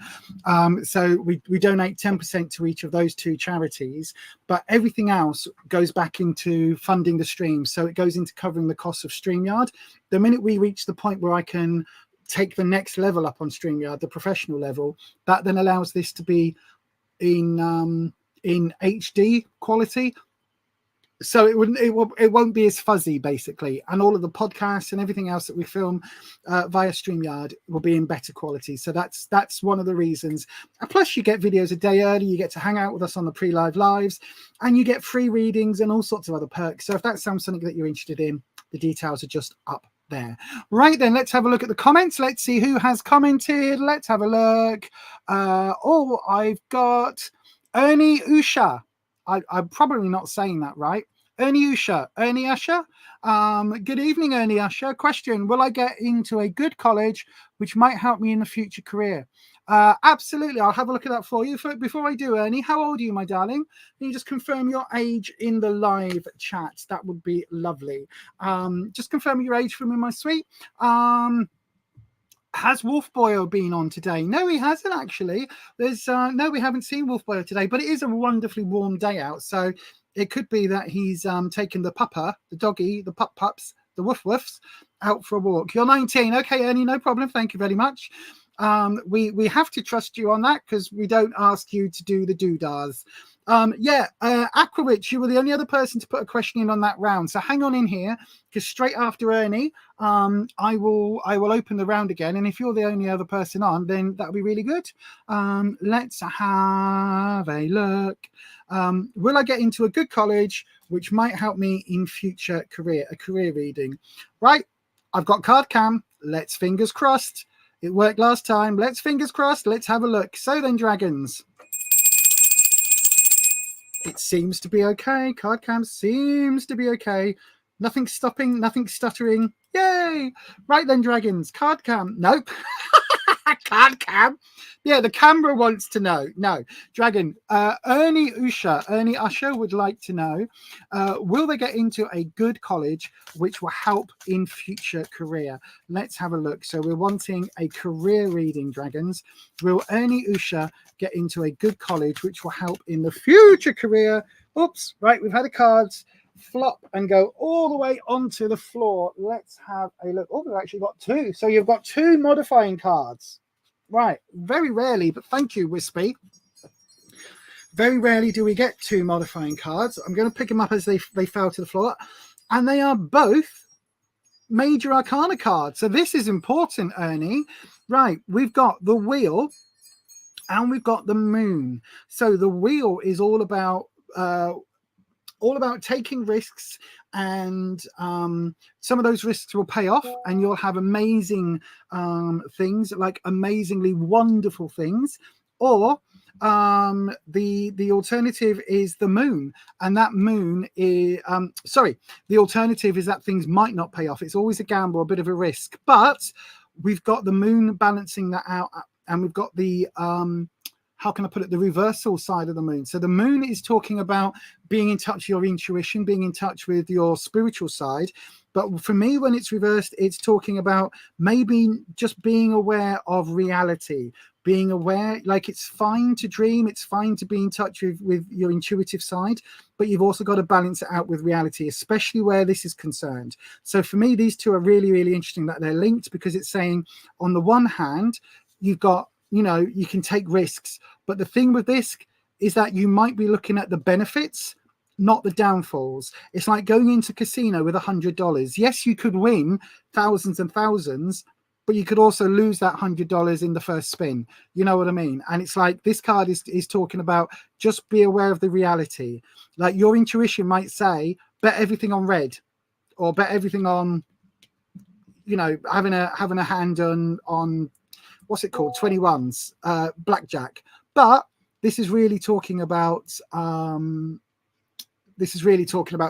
So we donate 10% to each of those two charities, but everything else goes back into funding the stream. So it goes into covering the costs of StreamYard. The minute we reach the point where I can take the next level up on StreamYard, the professional level, that then allows this to be in HD quality. So it won't be as fuzzy, basically, and all of the podcasts and everything else that we film via StreamYard will be in better quality. So that's one of the reasons. Plus, you get videos a day early. You get to hang out with us on the pre-live lives, and you get free readings and all sorts of other perks. So if that sounds something that you're interested in, the details are just up there. Right then, let's have a look at the comments. Let's see who has commented. Let's have a look. I've got Ernie Usha. I'm probably not saying that right. Ernie Usha. Good evening, Ernie Usha. Question: will I get into a good college which might help me in a future career? Absolutely. I'll have a look at that for you. Before I do, Ernie, how old are you, my darling? Can you just confirm your age in the live chat? That would be lovely. Just confirm your age for me, my sweet. Has Wolf Boyo been on today? No, he hasn't actually. There's no, we haven't seen Wolf Boyo today, but it is a wonderfully warm day out, so it could be that he's taken the pupper, the doggy, the pups, the woof-woofs out for a walk. You're 19. Okay, Ernie, no problem. Thank you very much. We have to trust you on that because we don't ask you to do the doodahs. Aquawitch, you were the only other person to put a question in on that round. So hang on in here, because straight after Ernie, I will open the round again. And if you're the only other person on, then that'll be really good. Let's have a look. Will I get into a good college which might help me in future career reading? Right, I've got card cam. Let's fingers crossed. It worked last time. Let's fingers crossed. Let's have a look. So then, dragons. It seems to be okay. Card cam seems to be okay. Nothing stopping, nothing stuttering. Yay! Right then, dragons. Card cam. Nope. Card cam. Yeah, the camera wants to know. No. Dragon. Ernie Usher would like to know, will they get into a good college which will help in future career? Let's have a look. So we're wanting a career reading, dragons. Will Ernie Usher get into a good college which will help in the future career? Oops, right, we've had a cards. flop and go all the way onto the floor. Let's have a look. Oh, we've actually got two. So you've got two modifying cards. Right. Very rarely, but thank you, Wispy. Very rarely do we get two modifying cards. I'm going to pick them up as they fell to the floor. And they are both major arcana cards. So this is important, Ernie. Right. We've got the wheel and we've got the moon. So the wheel is all about taking risks, and some of those risks will pay off and you'll have amazing things, like amazingly wonderful things. Or the alternative is the moon, and that moon is the alternative is that things might not pay off. It's always a gamble, a bit of a risk, but we've got the moon balancing that out, and we've got the how can I put it, the reversal side of the moon. So the moon is talking about being in touch with your intuition, being in touch with your spiritual side. But for me, when it's reversed, it's talking about maybe just being aware of reality, being aware, like it's fine to dream, it's fine to be in touch with your intuitive side, but you've also got to balance it out with reality, especially where this is concerned. So for me, these two are really, really interesting that they're linked, because it's saying on the one hand, you've got, you know, you can take risks, but the thing with this is that you might be looking at the benefits, not the downfalls. It's like going into casino with $100. Yes, you could win thousands and thousands, but you could also lose that $100 in the first spin. You know what I mean? And it's like this card is talking about just be aware of the reality. Like your intuition might say, bet everything on red, or bet everything on, you know, having a hand on what's it called, 21s, blackjack. But this is really talking about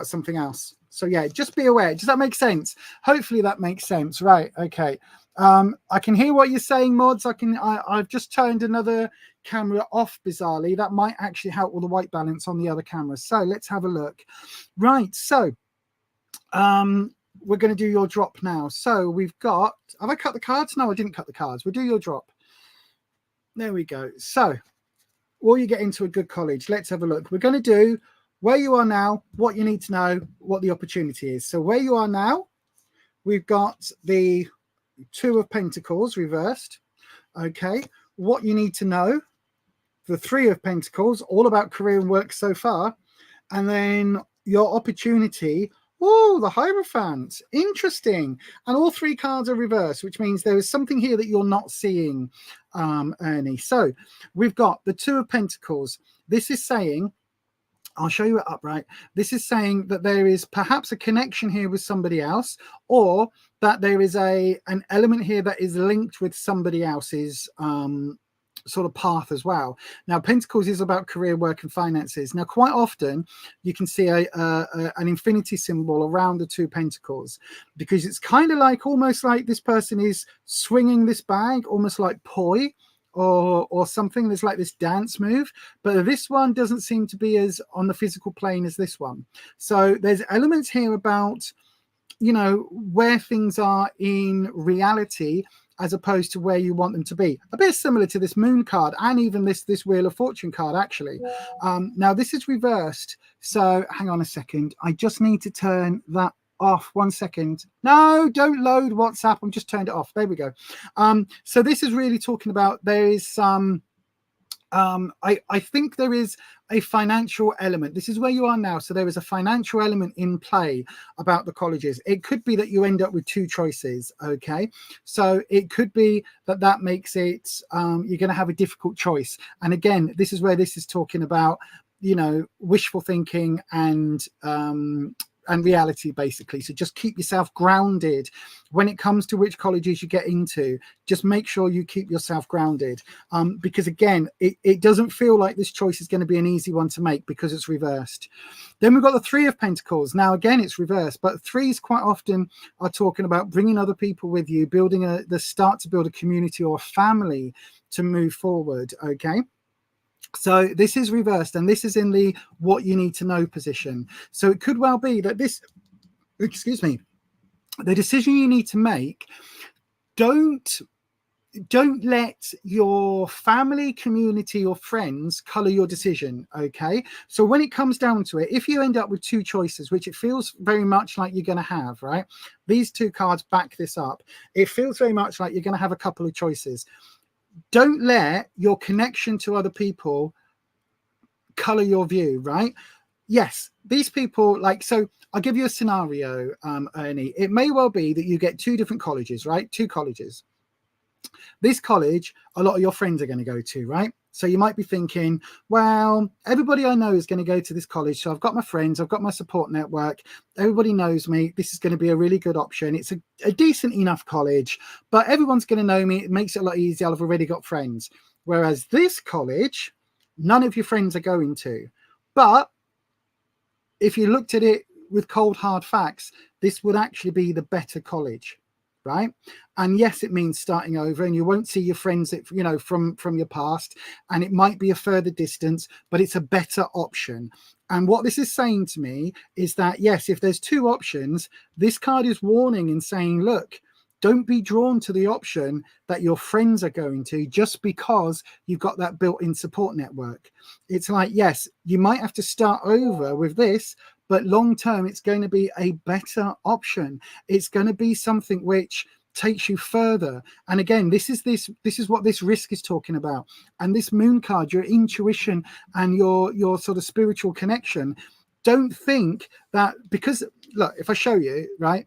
something else. So yeah, just be aware. Does that make sense? Hopefully that makes sense. Right. Okay. I can hear what you're saying, Mods. I've just turned another camera off, bizarrely. That might actually help with the white balance on the other camera. So let's have a look. Right. So we're going to do your drop now. So we've got, have I cut the cards? No, I didn't cut the cards. We'll do your drop. There we go. So will you get into a good college? Let's have a look. We're going to do where you are now, what you need to know, what the opportunity is. So where you are now, we've got the Two of Pentacles reversed. Okay. What you need to know, the Three of Pentacles, all about career and work so far. And then your opportunity. Oh, the Hierophant. Interesting. And all three cards are reversed, which means there is something here that you're not seeing, Ernie. So we've got the Two of Pentacles. This is saying, I'll show you it upright. This is saying that there is perhaps a connection here with somebody else, or that there is an element here that is linked with somebody else's sort of path as well. Now, Pentacles is about career, work, and finances. Now, quite often you can see an infinity symbol around the Two Pentacles, because it's kind of like, almost like this person is swinging this bag, almost like poi or something. There's like this dance move, but this one doesn't seem to be as on the physical plane as this one. So there's elements here about, you know, where things are in reality as opposed to where you want them to be. A bit similar to this Moon card, and even this Wheel of Fortune card, actually. Now, this is reversed. So hang on a second. I just need to turn that off. 1 second. No, don't load WhatsApp. I'm just turned it off. There we go. So this is really talking about, there is some, I think there is a financial element. This is where you are now. So there is a financial element in play about the colleges. It could be that you end up with two choices. Okay. So it could be that makes it, you're going to have a difficult choice. And again, this is where this is talking about, you know, wishful thinking and reality, basically. So just keep yourself grounded when it comes to which colleges you get into. Just make sure you keep yourself grounded, because again, it doesn't feel like this choice is going to be an easy one to make because it's reversed. Then we've got the Three of Pentacles. Now again, it's reversed, but threes quite often are talking about bringing other people with you, building the start to build a community or a family to move forward. Okay. So this is reversed, and this is in the what you need to know position. So it could well be that this, excuse me, the decision you need to make, don't don't let your family, community, or friends color your decision. Okay, so when it comes down to it, if you end up with two choices, which it feels very much like you're going to have, right? These two cards back this up. It feels very much like you're going to have a couple of choices. Don't let your connection to other people color your view, right? Yes, these people, like, so I'll give you a scenario, Ernie. It may well be that you get two different colleges, right? Two colleges. This college, a lot of your friends are going to go to, right? So you might be thinking, well, everybody I know is going to go to this college. So I've got my friends, I've got my support network. Everybody knows me. This is going to be a really good option. It's a decent enough college, but everyone's going to know me. It makes it a lot easier. I've already got friends. Whereas this college, none of your friends are going to. But if you looked at it with cold, hard facts, this would actually be the better college. Right. And yes, it means starting over, and you won't see your friends that, you know, from your past, and it might be a further distance, but it's a better option. And what this is saying to me is that, yes, if there's two options, this card is warning and saying, look, don't be drawn to the option that your friends are going to just because you've got that built-in support network. It's like, yes, you might have to start over with this, but long term, it's going to be a better option. It's going to be something which takes you further. And again, this is what this risk is talking about. And this moon card, your intuition and your sort of spiritual connection. Don't think that, because look, if I show you, right,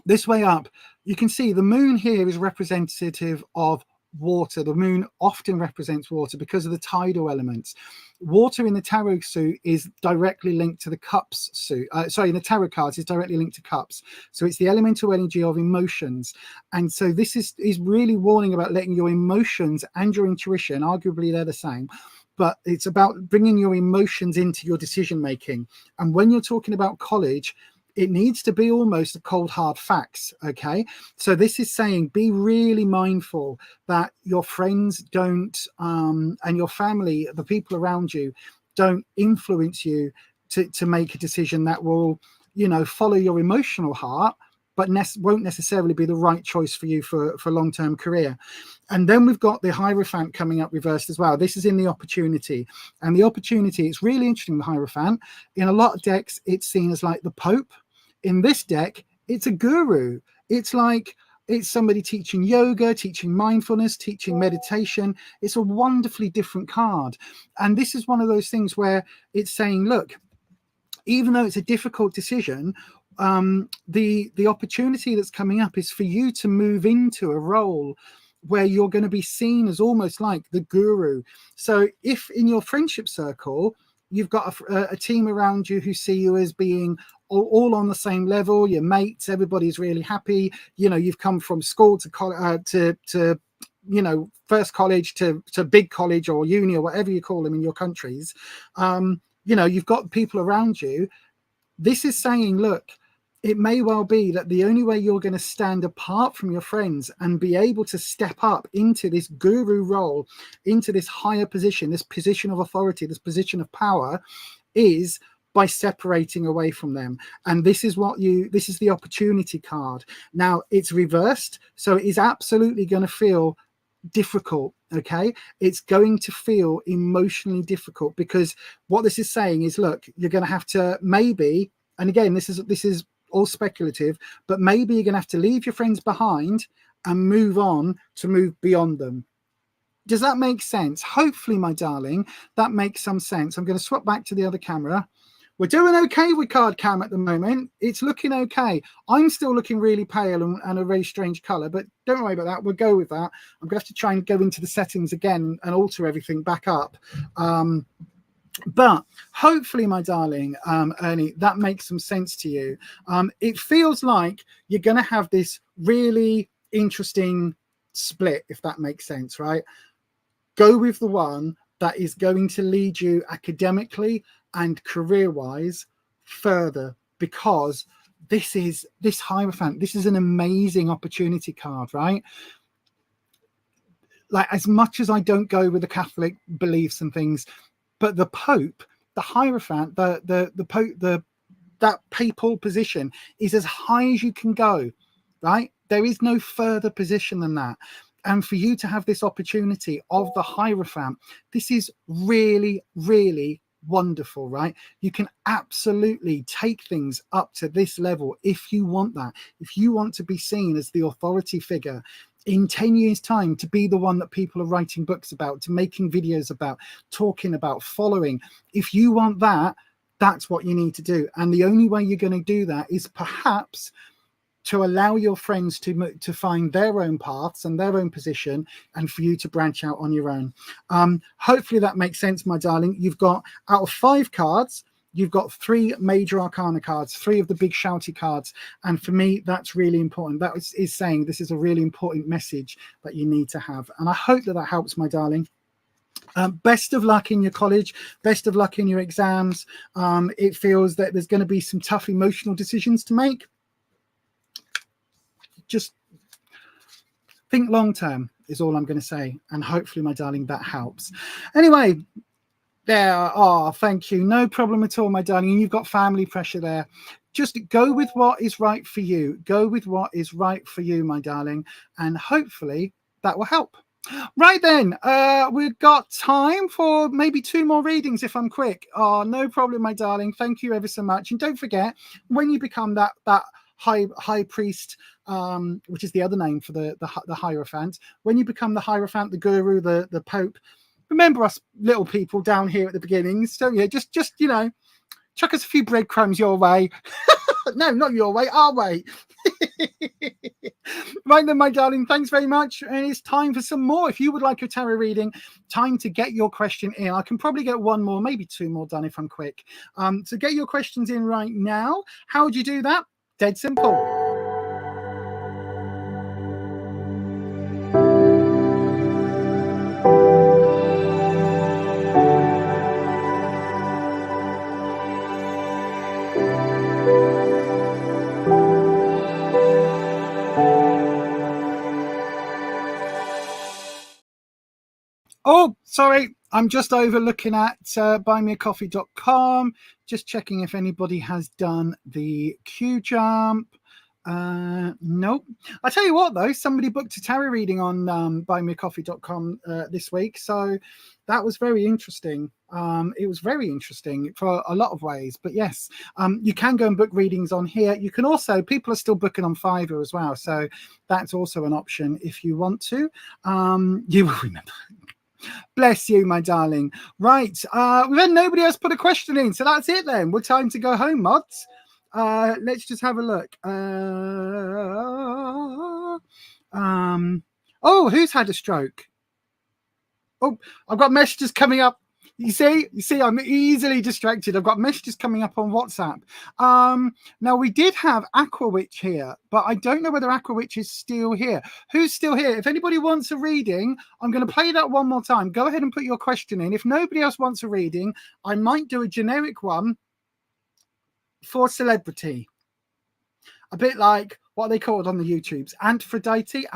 this way up, you can see the moon here is representative of water. The moon often represents water because of the tidal elements. Water in the tarot suit is directly linked to the cups suit. In the tarot cards is directly linked to cups. So it's the elemental energy of emotions. And so this is really warning about letting your emotions and your intuition, arguably they're the same, but it's about bringing your emotions into your decision making. And when you're talking about college, it needs to be almost a cold, hard facts. Okay. So this is saying, be really mindful that your friends don't, and your family, the people around you, don't influence you to make a decision that will, you know, follow your emotional heart, but won't necessarily be the right choice for you for long-term career. And then we've got the Hierophant coming up reversed as well. This is in the opportunity. And the opportunity, it's really interesting, the Hierophant. In a lot of decks, it's seen as like the Pope. In this deck, it's a guru. It's like, it's somebody teaching yoga, teaching mindfulness, teaching meditation. It's a wonderfully different card. And this is one of those things where it's saying, look, even though it's a difficult decision, the opportunity that's coming up is for you to move into a role where you're going to be seen as almost like the guru. So if in your friendship circle, you've got a team around you who see you as being all on the same level, your mates, everybody's really happy. You know, you've come from school to you know, first college to big college or uni or whatever you call them in your countries. You know, you've got people around you. This is saying, look, it may well be that the only way you're going to stand apart from your friends and be able to step up into this guru role, into this higher position, this position of authority, this position of power, is by separating away from them. And this is this is the opportunity card. Now it's reversed, so it is absolutely going to feel difficult. Okay, it's going to feel emotionally difficult, because what this is saying is, look, you're going to have to maybe, and again, this is all speculative, but maybe you're going to have to leave your friends behind and move on to move beyond them. Does that make sense? Hopefully, my darling, that makes some sense. I'm going to swap back to the other camera. We're doing okay with card cam at the moment. It's looking okay. I'm still looking really pale and a very strange color, but don't worry about that. We'll go with that. I'm going to have to try and go into the settings again and alter everything back up. But hopefully, my darling, Ernie, that makes some sense to you. It feels like you're going to have this really interesting split, if that makes sense, right? Go with the one that is going to lead you academically and career-wise further, because this Hierophant, this is an amazing opportunity card, right? Like, as much as I don't go with the Catholic beliefs and things, but the Pope, the Hierophant, the Pope, that papal position is as high as you can go, right? There is no further position than that. And for you to have this opportunity of the Hierophant, this is really, really wonderful, right? You can absolutely take things up to this level if you want that. If you want to be seen as the authority figure in 10 years' time, to be the one that people are writing books about, to making videos about, talking about, following. If you want that, that's what you need to do. And the only way you're going to do that is perhaps to allow your friends to find their own paths and their own position, and for you to branch out on your own. Hopefully that makes sense, my darling. You've got, out of 5 cards, you've got 3 major arcana cards, 3 of the big shouty cards. And for me, that's really important. That is saying this is a really important message that you need to have. And I hope that that helps, my darling. Best of luck in your college. Best of luck in your exams. It feels that there's going to be some tough emotional decisions to make. Just think long term is all I'm going to say. And hopefully, my darling, that helps. Anyway, there are, thank you. No problem at all, my darling. And you've got family pressure there. Just go with what is right for you. Go with what is right for you, my darling. And hopefully that will help. Right then, we've got time for maybe 2 more readings if I'm quick. Oh, no problem, my darling. Thank you ever so much. And don't forget, when you become that high priest, which is the other name for the Hierophant, when you become the Hierophant, the guru, the Pope, remember us little people down here at the beginnings, don't you? Just you know, chuck us a few breadcrumbs your way. No, not your way, our way. Right then, my darling, thanks very much. And it's time for some more. If you would like a tarot reading, time to get your question in. I can probably get 1 more, maybe 2 more done if I'm quick. So get your questions in right now. How would you do that? Dead simple. Oh, sorry. I'm just over looking at buymeacoffee.com, just checking if anybody has done the QJump. Nope. I tell you what, though, somebody booked a tarot reading on buymeacoffee.com this week. So that was very interesting. It was very interesting for a lot of ways. But yes, you can go and book readings on here. You can also, people are still booking on Fiverr as well. So that's also an option if you want to. You will remember. Bless you, my darling. Right. We've had nobody else put a question in. So that's it then. We're time to go home, mods. Let's just have a look. Oh, who's had a stroke? Oh, I've got messages coming up. You see, I'm easily distracted. I've got messages coming up on WhatsApp. Now, we did have Aquawitch here, but I don't know whether Aquawitch is still here. Who's still here? If anybody wants a reading, I'm going to play that one more time. Go ahead and put your question in. If nobody else wants a reading, I might do a generic one for celebrity. A bit like what they called on the YouTubes. Aphrodite.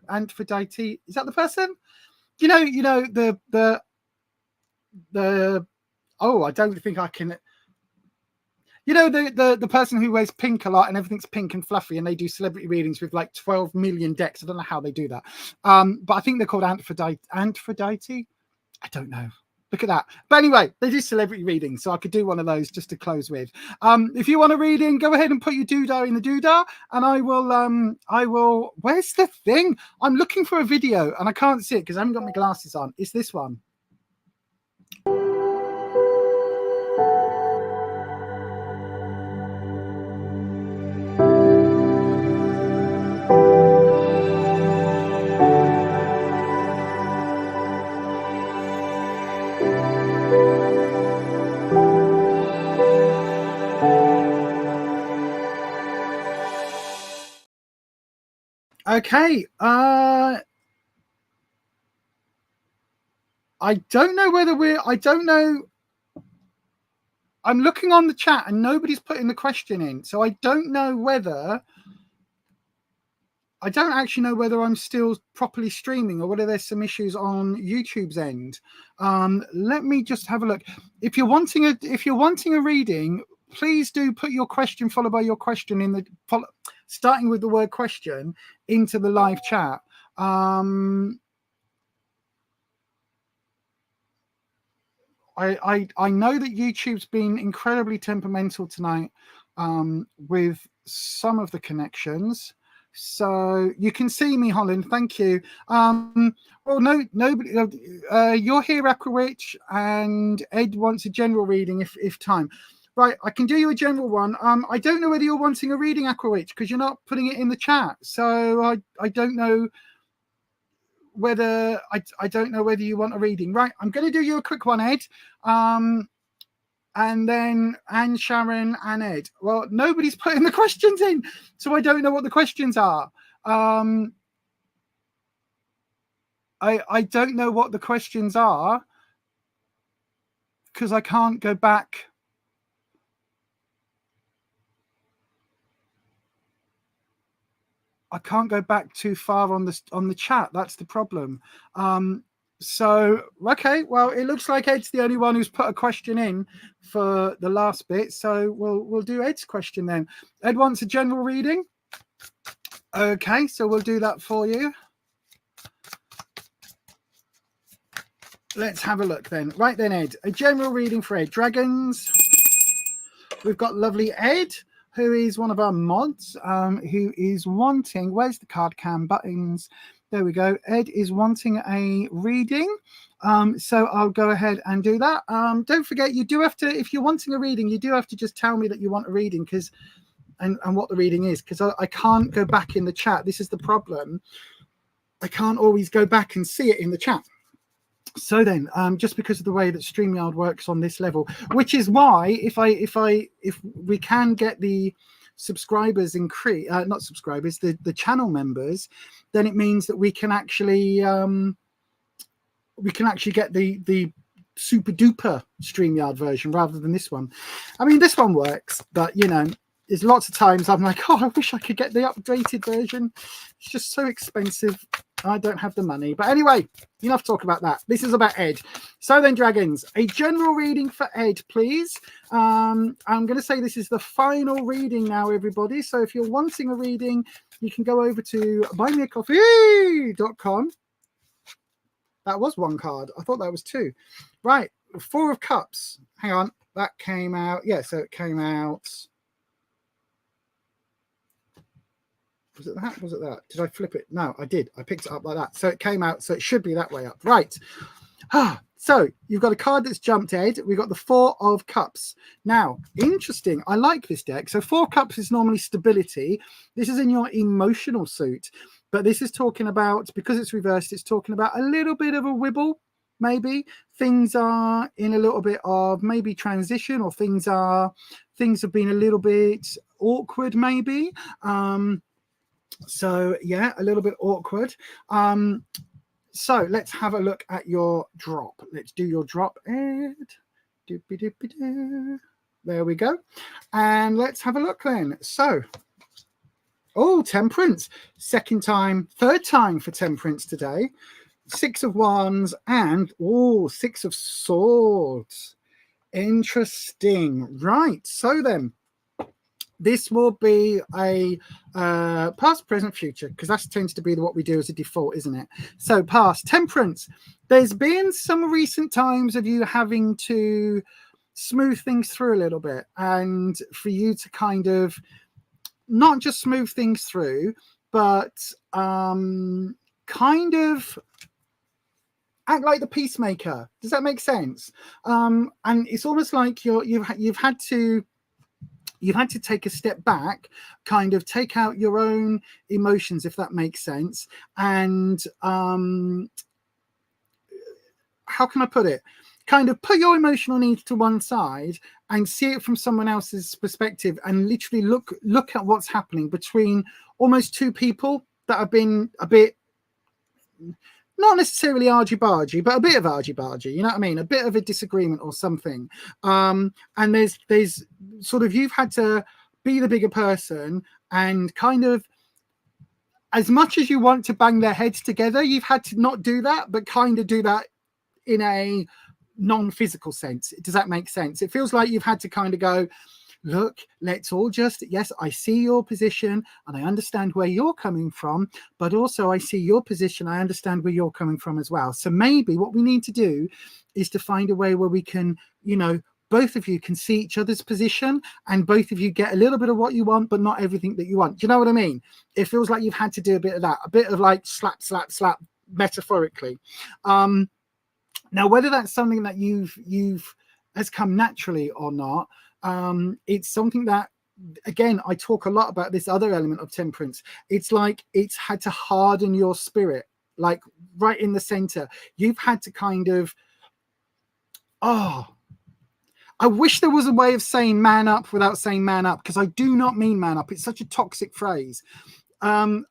Aphrodite. Is that the person? You know, oh, I don't think I can. You know, the person who wears pink a lot and everything's pink and fluffy, and they do celebrity readings with like 12 million decks. I don't know how they do that. But I think they're called Aphrodite. I don't know. Look at that. But anyway, they do celebrity readings, so I could do one of those just to close with. If you want a reading, go ahead and put your doodah in the doodah, and I will. Where's the thing? I'm looking for a video and I can't see it because I haven't got my glasses on. It's this one. Okay, I don't know whether I don't know. I'm looking on the chat and nobody's putting the question in. So I don't know whether, I don't actually know whether I'm still properly streaming or whether there's some issues on YouTube's end. Let me just have a look. If you're wanting a reading, please do put your question followed by your question in the starting with the word question into the live chat. I know that YouTube's been incredibly temperamental tonight with some of the connections. So you can see me, Holland. Thank you. Well, nobody. You're here, Aquawitch, and Ed wants a general reading if time. Right, I can do you a general one. I don't know whether you're wanting a reading, Aquawitch, because you're not putting it in the chat. So I don't know whether I don't know whether you want a reading. Right, I'm going to do you a quick one, Ed. And then Anne, Sharon, and Ed. Well, nobody's putting the questions in, so I don't know what the questions are. I don't know what the questions are because I can't go back. I can't go back too far on the chat. That's the problem. So, okay, well, it looks like Ed's the only one who's put a question in for the last bit. So we'll do Ed's question then. Ed wants a general reading. Okay, so we'll do that for you. Let's have a look then. Right then, Ed, a general reading for Ed. Dragons. We've got lovely Ed, who is one of our mods, who is wanting, where's the card cam buttons? There we go. Ed is wanting a reading. So I'll go ahead and do that. Don't forget, you do have to, if you're wanting a reading, you do have to just tell me that you want a reading and what the reading is, because I can't go back in the chat. This is the problem. I can't always go back and see it in the chat. So then, just because of the way that StreamYard works on this level, which is why if we can get the subscribers increase, not subscribers, the channel members, then it means that we can actually get the super duper StreamYard version rather than this one. I mean, this one works, but you know, there's lots of times I'm like, oh, I wish I could get the updated version. It's just so expensive. I don't have the money. But anyway, enough talk about that. This is about Ed. So then, Dragons, a general reading for Ed, please. I'm going to say this is the final reading now, everybody. So if you're wanting a reading, you can go over to buymeacoffee.com. That was one card. I thought that was two. Right. 4 of Cups. Hang on. That came out. Yeah, so it came out. Was it that? Was it that? Did I flip it? No, I did. I picked it up like that. So it came out. So it should be that way up. Right. So you've got a card that's jumped, Ed. We've got the 4 of Cups. Now, interesting. I like this deck. So 4 Cups is normally stability. This is in your emotional suit. But this is talking about, because it's reversed, it's talking about a little bit of a wibble, maybe. Things are in a little bit of maybe transition, or things have been a little bit awkward, maybe. So yeah, a little bit awkward. So let's have a look at your drop. Let's do your drop, Ed. There we go. And let's have a look then. So, oh, Temperance. Third time for Temperance today. 6 of Wands and, oh, 6 of Swords. Interesting. Right. So then, this will be a past, present, future, because that tends to be what we do as a default, isn't it? So past, Temperance. There's been some recent times of you having to smooth things through a little bit, and for you to kind of not just smooth things through, but kind of act like the peacemaker. Does that make sense? And it's almost like you've had to take a step back, kind of take out your own emotions, if that makes sense. And how can I put it? Kind of put your emotional needs to one side and see it from someone else's perspective, and literally look at what's happening between almost 2 people that have been a bit, not necessarily argy-bargy, but a bit of argy-bargy, you know what I mean? A bit of a disagreement or something. And there's sort of, you've had to be the bigger person, and kind of, as much as you want to bang their heads together, you've had to not do that, but kind of do that in a non-physical sense. Does that make sense? It feels like you've had to kind of go, look, let's all just, yes, I see your position and I understand where you're coming from, but also I see your position, I understand where you're coming from as well. So maybe what we need to do is to find a way where we can, you know, both of you can see each other's position and both of you get a little bit of what you want, but not everything that you want. Do you know what I mean? It feels like you've had to do a bit of that, a bit of like slap, slap, slap, metaphorically. Now, whether that's something that you've has come naturally or not, it's something that, again, I talk a lot about this other element of temperance. It's like it's had to harden your spirit, like right in the center. You've had to kind of, I wish there was a way of saying man up without saying man up, because I do not mean man up. It's such a toxic phrase. But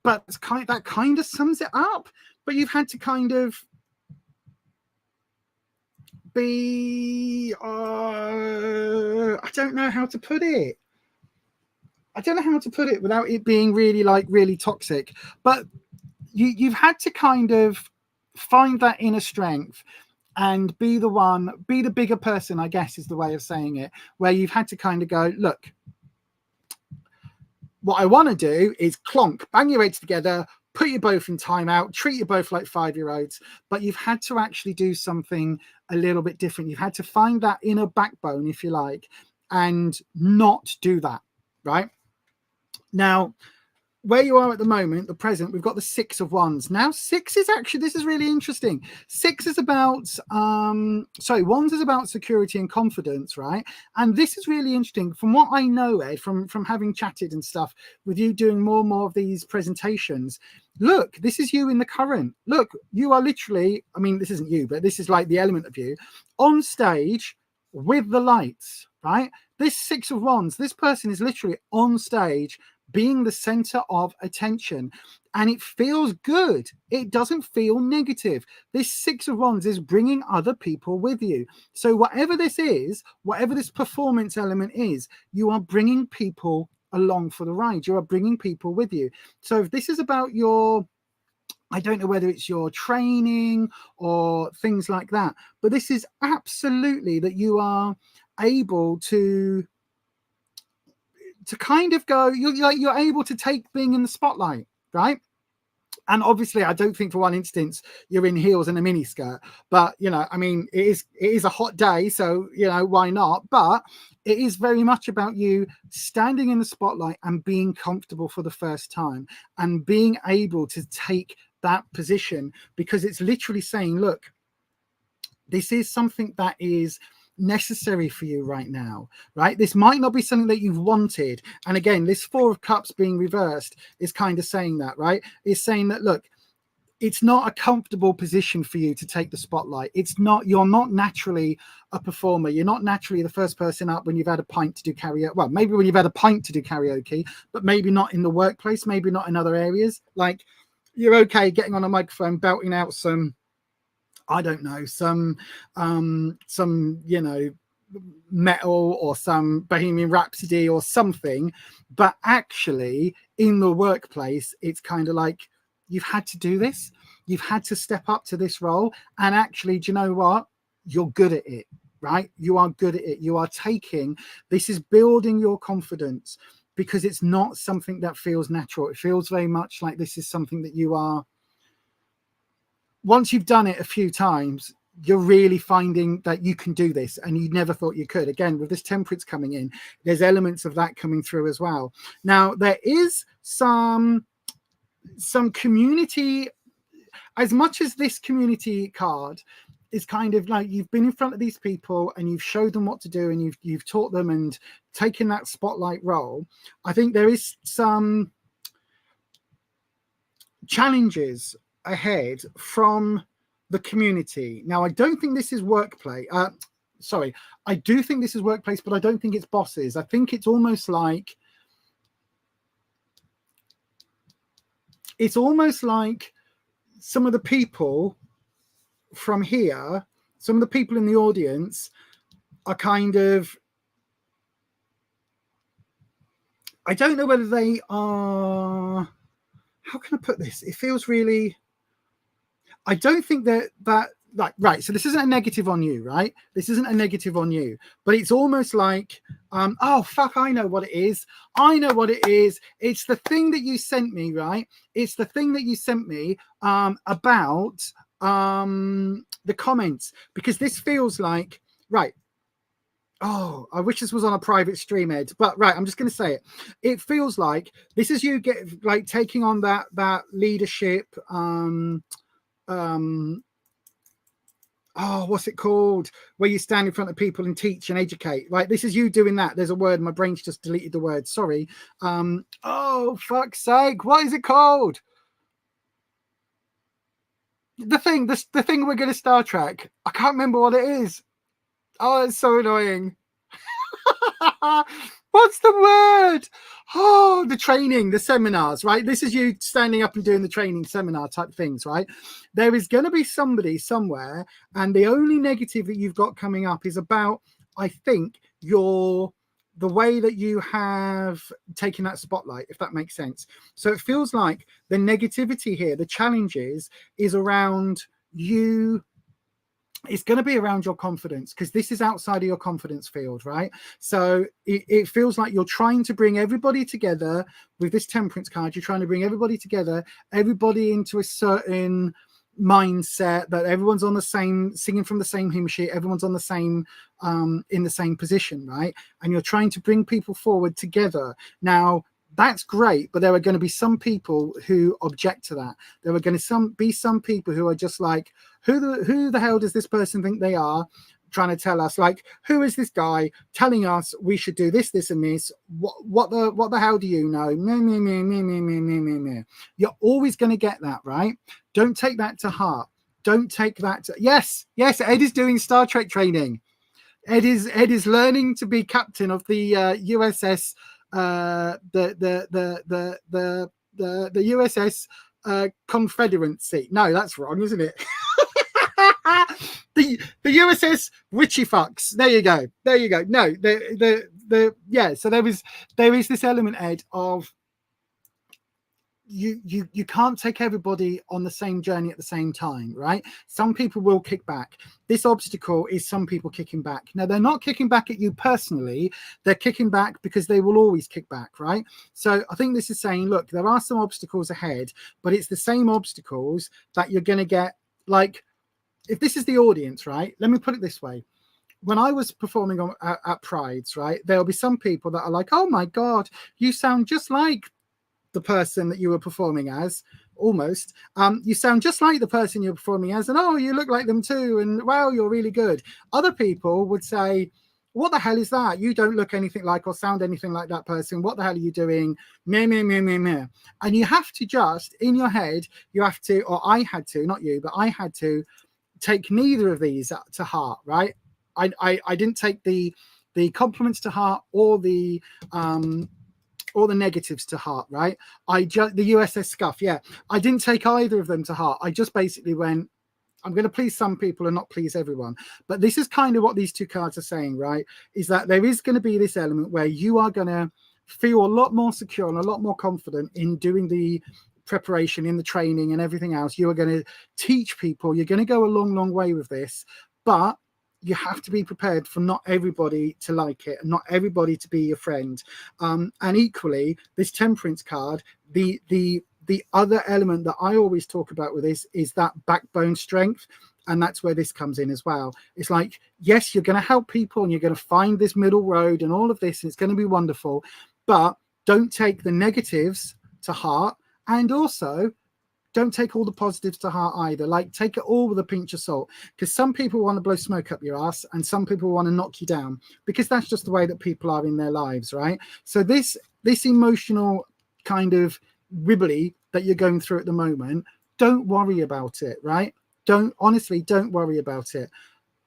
that kind of sums it up. But you've had to kind of be, I don't know how to put it. I don't know how to put it without it being really like really toxic. But you've had to kind of find that inner strength and be the bigger person, I guess is the way of saying it, where you've had to kind of go, look, what I want to do is clonk, bang your heads together, put you both in timeout, treat you both like 5-year-olds, but you've had to actually do something a little bit different. You've had to find that inner backbone, if you like, and not do that, right? Now, where you are at the moment, the present, we've got the 6 of Wands. Now, 6 is actually, this is really interesting. 6 is about, Wands is about security and confidence, right? And this is really interesting. From what I know, Ed, from having chatted and stuff with you doing more and more of these presentations, look, this is you in the current. Look, you are literally, I mean, this isn't you, but this is like the element of you on stage with the lights, right? This 6 of Wands, this person is literally on stage being the center of attention, and it feels good. It doesn't feel negative. This 6 of Wands is bringing other people with you. So whatever this is, whatever this performance element is, you are bringing people along for the ride. You are bringing people with you. So if this is about your, I don't know whether it's your training or things like that, but this is absolutely that you are able to kind of go, you're able to take being in the spotlight, right? And obviously, I don't think for one instance you're in heels and a mini skirt, but you know, I mean, it is a hot day, so you know, why not? But it is very much about you standing in the spotlight and being comfortable for the first time and being able to take that position, because it's literally saying, look, this is something that is necessary for you right now, right? This might not be something that you've wanted. And again, this 4 of Cups being reversed is kind of saying that, right? It's saying that, look, it's not a comfortable position for you to take the spotlight. It's not, you're not naturally a performer. You're not naturally the first person up when you've had a pint to do karaoke. Well, maybe when you've had a pint to do karaoke, but maybe not in the workplace, maybe not in other areas. Like, you're okay getting on a microphone, belting out some, I don't know, some you know, metal or some Bohemian Rhapsody or something, but actually in the workplace, it's kind of like, you've had to do this, you've had to step up to this role, and actually, do you know what? You're good at it, right? You are good at it. You are taking, this is building your confidence, because it's not something that feels natural. It feels very much like this is something that you are, once you've done it a few times, you're really finding that you can do this and you never thought you could. Again, with this temperance coming in, there's elements of that coming through as well. Now, there is some community, as much as this community card is kind of like, you've been in front of these people and you've showed them what to do and you've taught them and taken that spotlight role. I think there is some challenges ahead from the community. Now, I don't think this is workplace. I do think this is workplace, but I don't think it's bosses. I think it's almost like some of the people from here, some of the people in the audience are kind of, I don't know whether they are, how can I put this? It feels really, I don't think that Right. So this isn't a negative on you, right? This isn't a negative on you, but it's almost like, oh, fuck, I know what it is. I know what it is. It's the thing that you sent me, right? It's the thing that you sent me about the comments, because this feels like, right. Oh, I wish this was on a private stream, Ed, but right, I'm just going to say it. It feels like this is you get like taking on that leadership, oh, what's it called? Where you stand in front of people and teach and educate, right? This is you doing that. There's a word. My brain's just deleted the word. Sorry. Oh, fuck's sake. What is it called? The thing we're going to Star Trek. I can't remember what it is. Oh, it's so annoying. What's the word? Oh, the training, the seminars, right? This is you standing up and doing the training seminar type things, right? There is going to be somebody somewhere, and the only negative that you've got coming up is about, I think, the way that you have taken that spotlight, if that makes sense. So it feels like the negativity here, the challenges is around you. It's going to be around your confidence, because this is outside of your confidence field, right? So it feels like you're trying to bring everybody together with this temperance card. You're trying to bring everybody together, everybody into a certain mindset that everyone's on the same, singing from the same hymn sheet, everyone's on the same in the same position, right? And you're trying to bring people forward together. Now that's great, but there are going to be some people who object to that. There are going to be some people who are just like, who the hell does this person think they are, trying to tell us, like, who is this guy telling us we should do this, this, and this? What the hell do you know? Me. You're always going to get that, right? Don't take that to heart. Don't take that to, yes, Ed is doing Star Trek training. Ed is learning to be captain of the USS the USS Confederacy. No, that's wrong, isn't it? the USS Witchy Fucks. There you go. No, yeah. So there is this element, Ed, of you can't take everybody on the same journey at the same time, right? Some people will kick back. This obstacle is some people kicking back. Now, they're not kicking back at you personally. They're kicking back because they will always kick back, right? So I think this is saying, look, there are some obstacles ahead, but it's the same obstacles that you're going to get. Like, if this is the audience, right? Let me put it this way. When I was performing at Prides, right, there'll be some people that are like, oh my God, you sound just like the person that you were performing as, almost. You sound just like the person you're performing as, and oh, you look like them too, and wow, you're really good. Other people would say, what the hell is that? You don't look anything like or sound anything like that person. What the hell are you doing? Meh. And you have to just, in your head, you have to, or I had to, not you, but I had to take neither of these to heart, right? I didn't take the compliments to heart or the negatives to heart, right? The USS Scuff, yeah. I didn't take either of them to heart. I just basically went, I'm going to please some people and not please everyone. But this is kind of what these two cards are saying, right? Is that there is going to be this element where you are going to feel a lot more secure and a lot more confident in doing the preparation, in the training and everything else. You are going to teach people. You're going to go a long way with this, but you have to be prepared for not everybody to like it and not everybody to be your friend. And equally, this temperance card, the other element that I always talk about with this is that backbone strength. And that's where this comes in as well. It's like, yes, you're going to help people and you're going to find this middle road and all of this, and it's going to be wonderful, but don't take the negatives to heart. And also, don't take all the positives to heart either. Like, take it all with a pinch of salt, because some people want to blow smoke up your ass and some people want to knock you down, because that's just the way that people are in their lives, right? So this emotional kind of wibbly that you're going through at the moment, don't worry about it, right? Don't worry about it.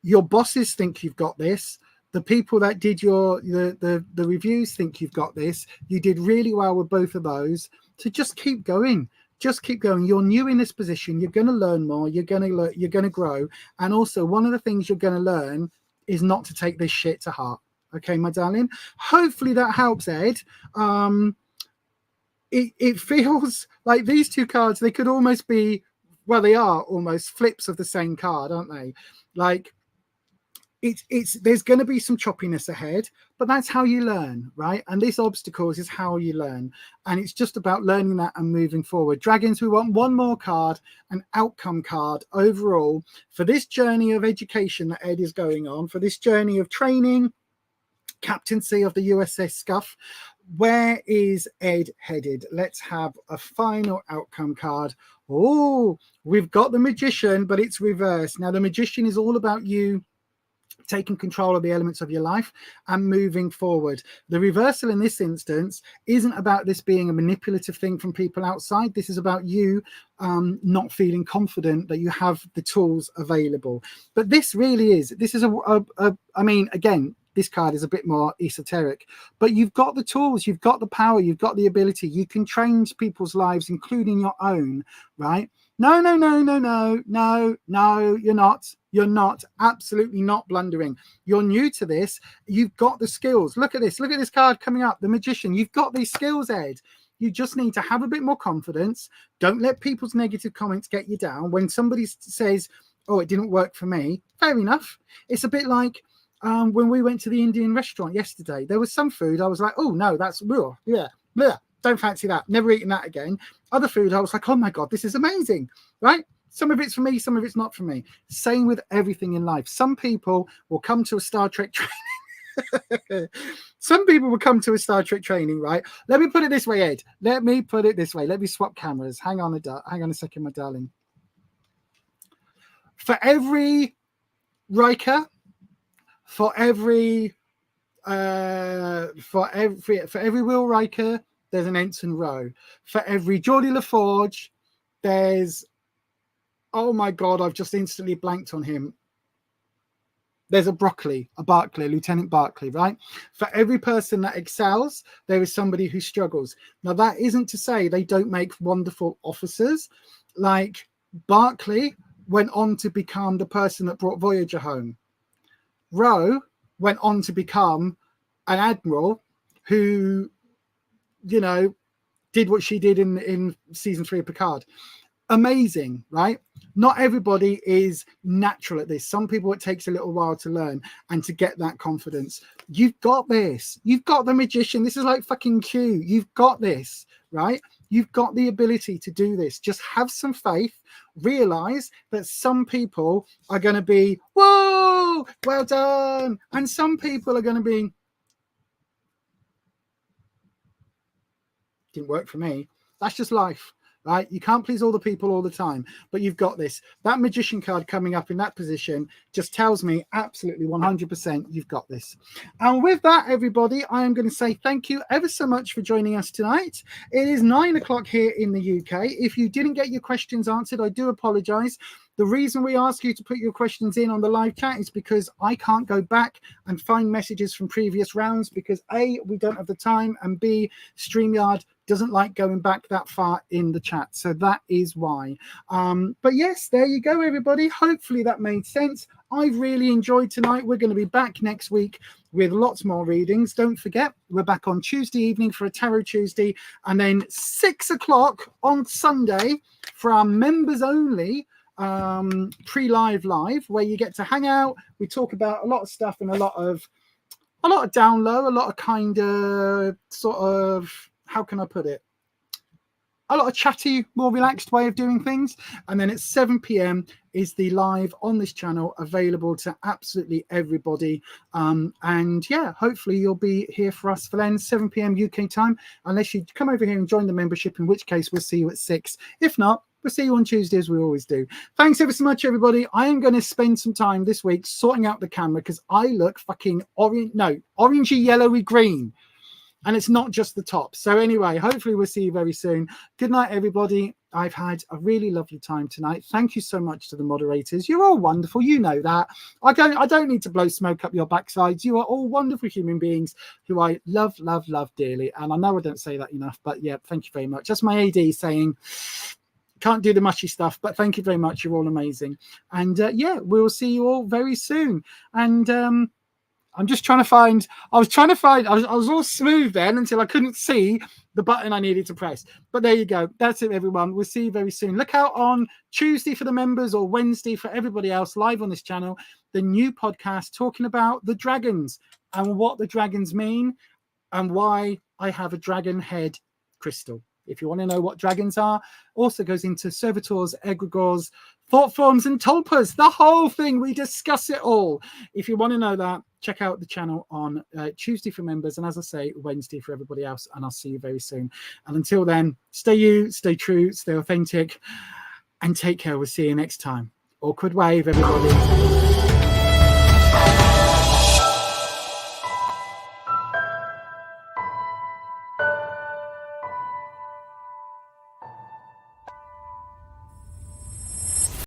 Your bosses think you've got this. The people that did the reviews think you've got this. You did really well with both of those. So just keep going. Just keep going. You're new in this position. You're going to learn more. You're going to grow. And also, one of the things you're going to learn is not to take this shit to heart. Okay, my darling. Hopefully that helps, Ed. It feels like these two cards, they could almost be well, they are almost flips of the same card, aren't they? Like, it's there's going to be some choppiness ahead, but that's how you learn, right? And this obstacles is how you learn, and it's just about learning that and moving forward. Dragons, we want one more card, an outcome card overall for this journey of education that Ed is going on, for this journey of training, captaincy of the USS Scuff. Where is Ed headed? Let's have a final outcome card. Oh, we've got the Magician, but it's reversed. Now the Magician is all about you taking control of the elements of your life and moving forward. The reversal in this instance isn't about this being a manipulative thing from people outside. This is about you not feeling confident that you have the tools available. But this really is, this is I mean, again, this card is a bit more esoteric, but you've got the tools, you've got the power, you've got the ability. You can change people's lives, including your own, right? No, you're not. You're not, absolutely not blundering. You're new to this. You've got the skills. Look at this. Look at this card coming up, the Magician. You've got these skills, Ed. You just need to have a bit more confidence. Don't let people's negative comments get you down. When somebody says, oh, it didn't work for me, fair enough. It's a bit like when we went to the Indian restaurant yesterday. There was some food I was like, oh, no, that's real. Yeah. Don't fancy that. Never eating that again. Other food, I was like, oh my God, this is amazing, right? Some of it's for me, some of it's not for me. Same with everything in life. Some people will come to a Star Trek training. Some people will come to a Star Trek training, right? Let me put it this way, Ed. Let me put it this way. Let me swap cameras. Hang on a second, my darling. For every Riker, for every Will Riker, there's an Ensign Rowe. For every Geordie LaForge, there's, oh my God, I've just instantly blanked on him. There's a Barclay, Lieutenant Barclay, right? For every person that excels, there is somebody who struggles. Now, that isn't to say they don't make wonderful officers. Like Barclay went on to become the person that brought Voyager home. Rowe went on to become an admiral who, you know, did what she did in season 3 of Picard. Amazing, right? Not everybody is natural at this. Some people, it takes a little while to learn and to get that confidence. You've got this. You've got the Magician. This is like fucking Q. You've got this, right? You've got the ability to do this. Just have some faith. Realize that some people are going to be, whoa, well done. And some people are going to be, didn't work for me. That's just life, right? You can't please all the people all the time, but you've got this. That Magician card coming up in that position just tells me absolutely 100% you've got this. And with that, everybody, I am going to say thank you ever so much for joining us tonight. It is 9 o'clock here in the UK. If you didn't get your questions answered, I do apologize. The reason we ask you to put your questions in on the live chat is because I can't go back and find messages from previous rounds because A, we don't have the time, and B, StreamYard doesn't like going back that far in the chat. So that is why. But yes, there you go, everybody. Hopefully that made sense. I've really enjoyed tonight. We're going to be back next week with lots more readings. Don't forget, we're back on Tuesday evening for a Tarot Tuesday, and then 6 o'clock on Sunday for our members only pre-live live, where you get to hang out. We talk about a lot of stuff and a lot of down low, a lot of kind of sort of, how can I put it? A lot of chatty, more relaxed way of doing things. And then at 7 p.m. is the live on this channel, available to absolutely everybody. And yeah, hopefully you'll be here for us for then, 7 p.m. UK time, unless you come over here and join the membership, in which case we'll see you at 6. If not, we'll see you on Tuesday as we always do. Thanks ever so much, everybody. I am going to spend some time this week sorting out the camera because I look fucking orangey, yellowy, green. And it's not just the top. So anyway, hopefully we'll see you very soon. Good night, everybody. I've had a really lovely time tonight. Thank you so much to the moderators. You're all wonderful. You know that. I don't need to blow smoke up your backsides. You are all wonderful human beings who I love, love, love dearly. And I know I don't say that enough, but yeah, thank you very much. That's my AD saying, can't do the mushy stuff, but thank you very much. You're all amazing. And yeah, we'll see you all very soon. And I'm just trying to find, I was all smooth then until I couldn't see the button I needed to press. But there you go. That's it, everyone. We'll see you very soon. Look out on Tuesday for the members or Wednesday for everybody else live on this channel, the new podcast talking about the dragons and what the dragons mean and why I have a dragon head crystal. If you want to know what dragons are, also goes into servitors, egregores, thought forms, and tulpas. The whole thing. We discuss it all. If you want to know that, check out the channel on Tuesday for members. And as I say, Wednesday for everybody else. And I'll see you very soon. And until then, stay you, stay true, stay authentic, and take care. We'll see you next time. Awkward wave, everybody.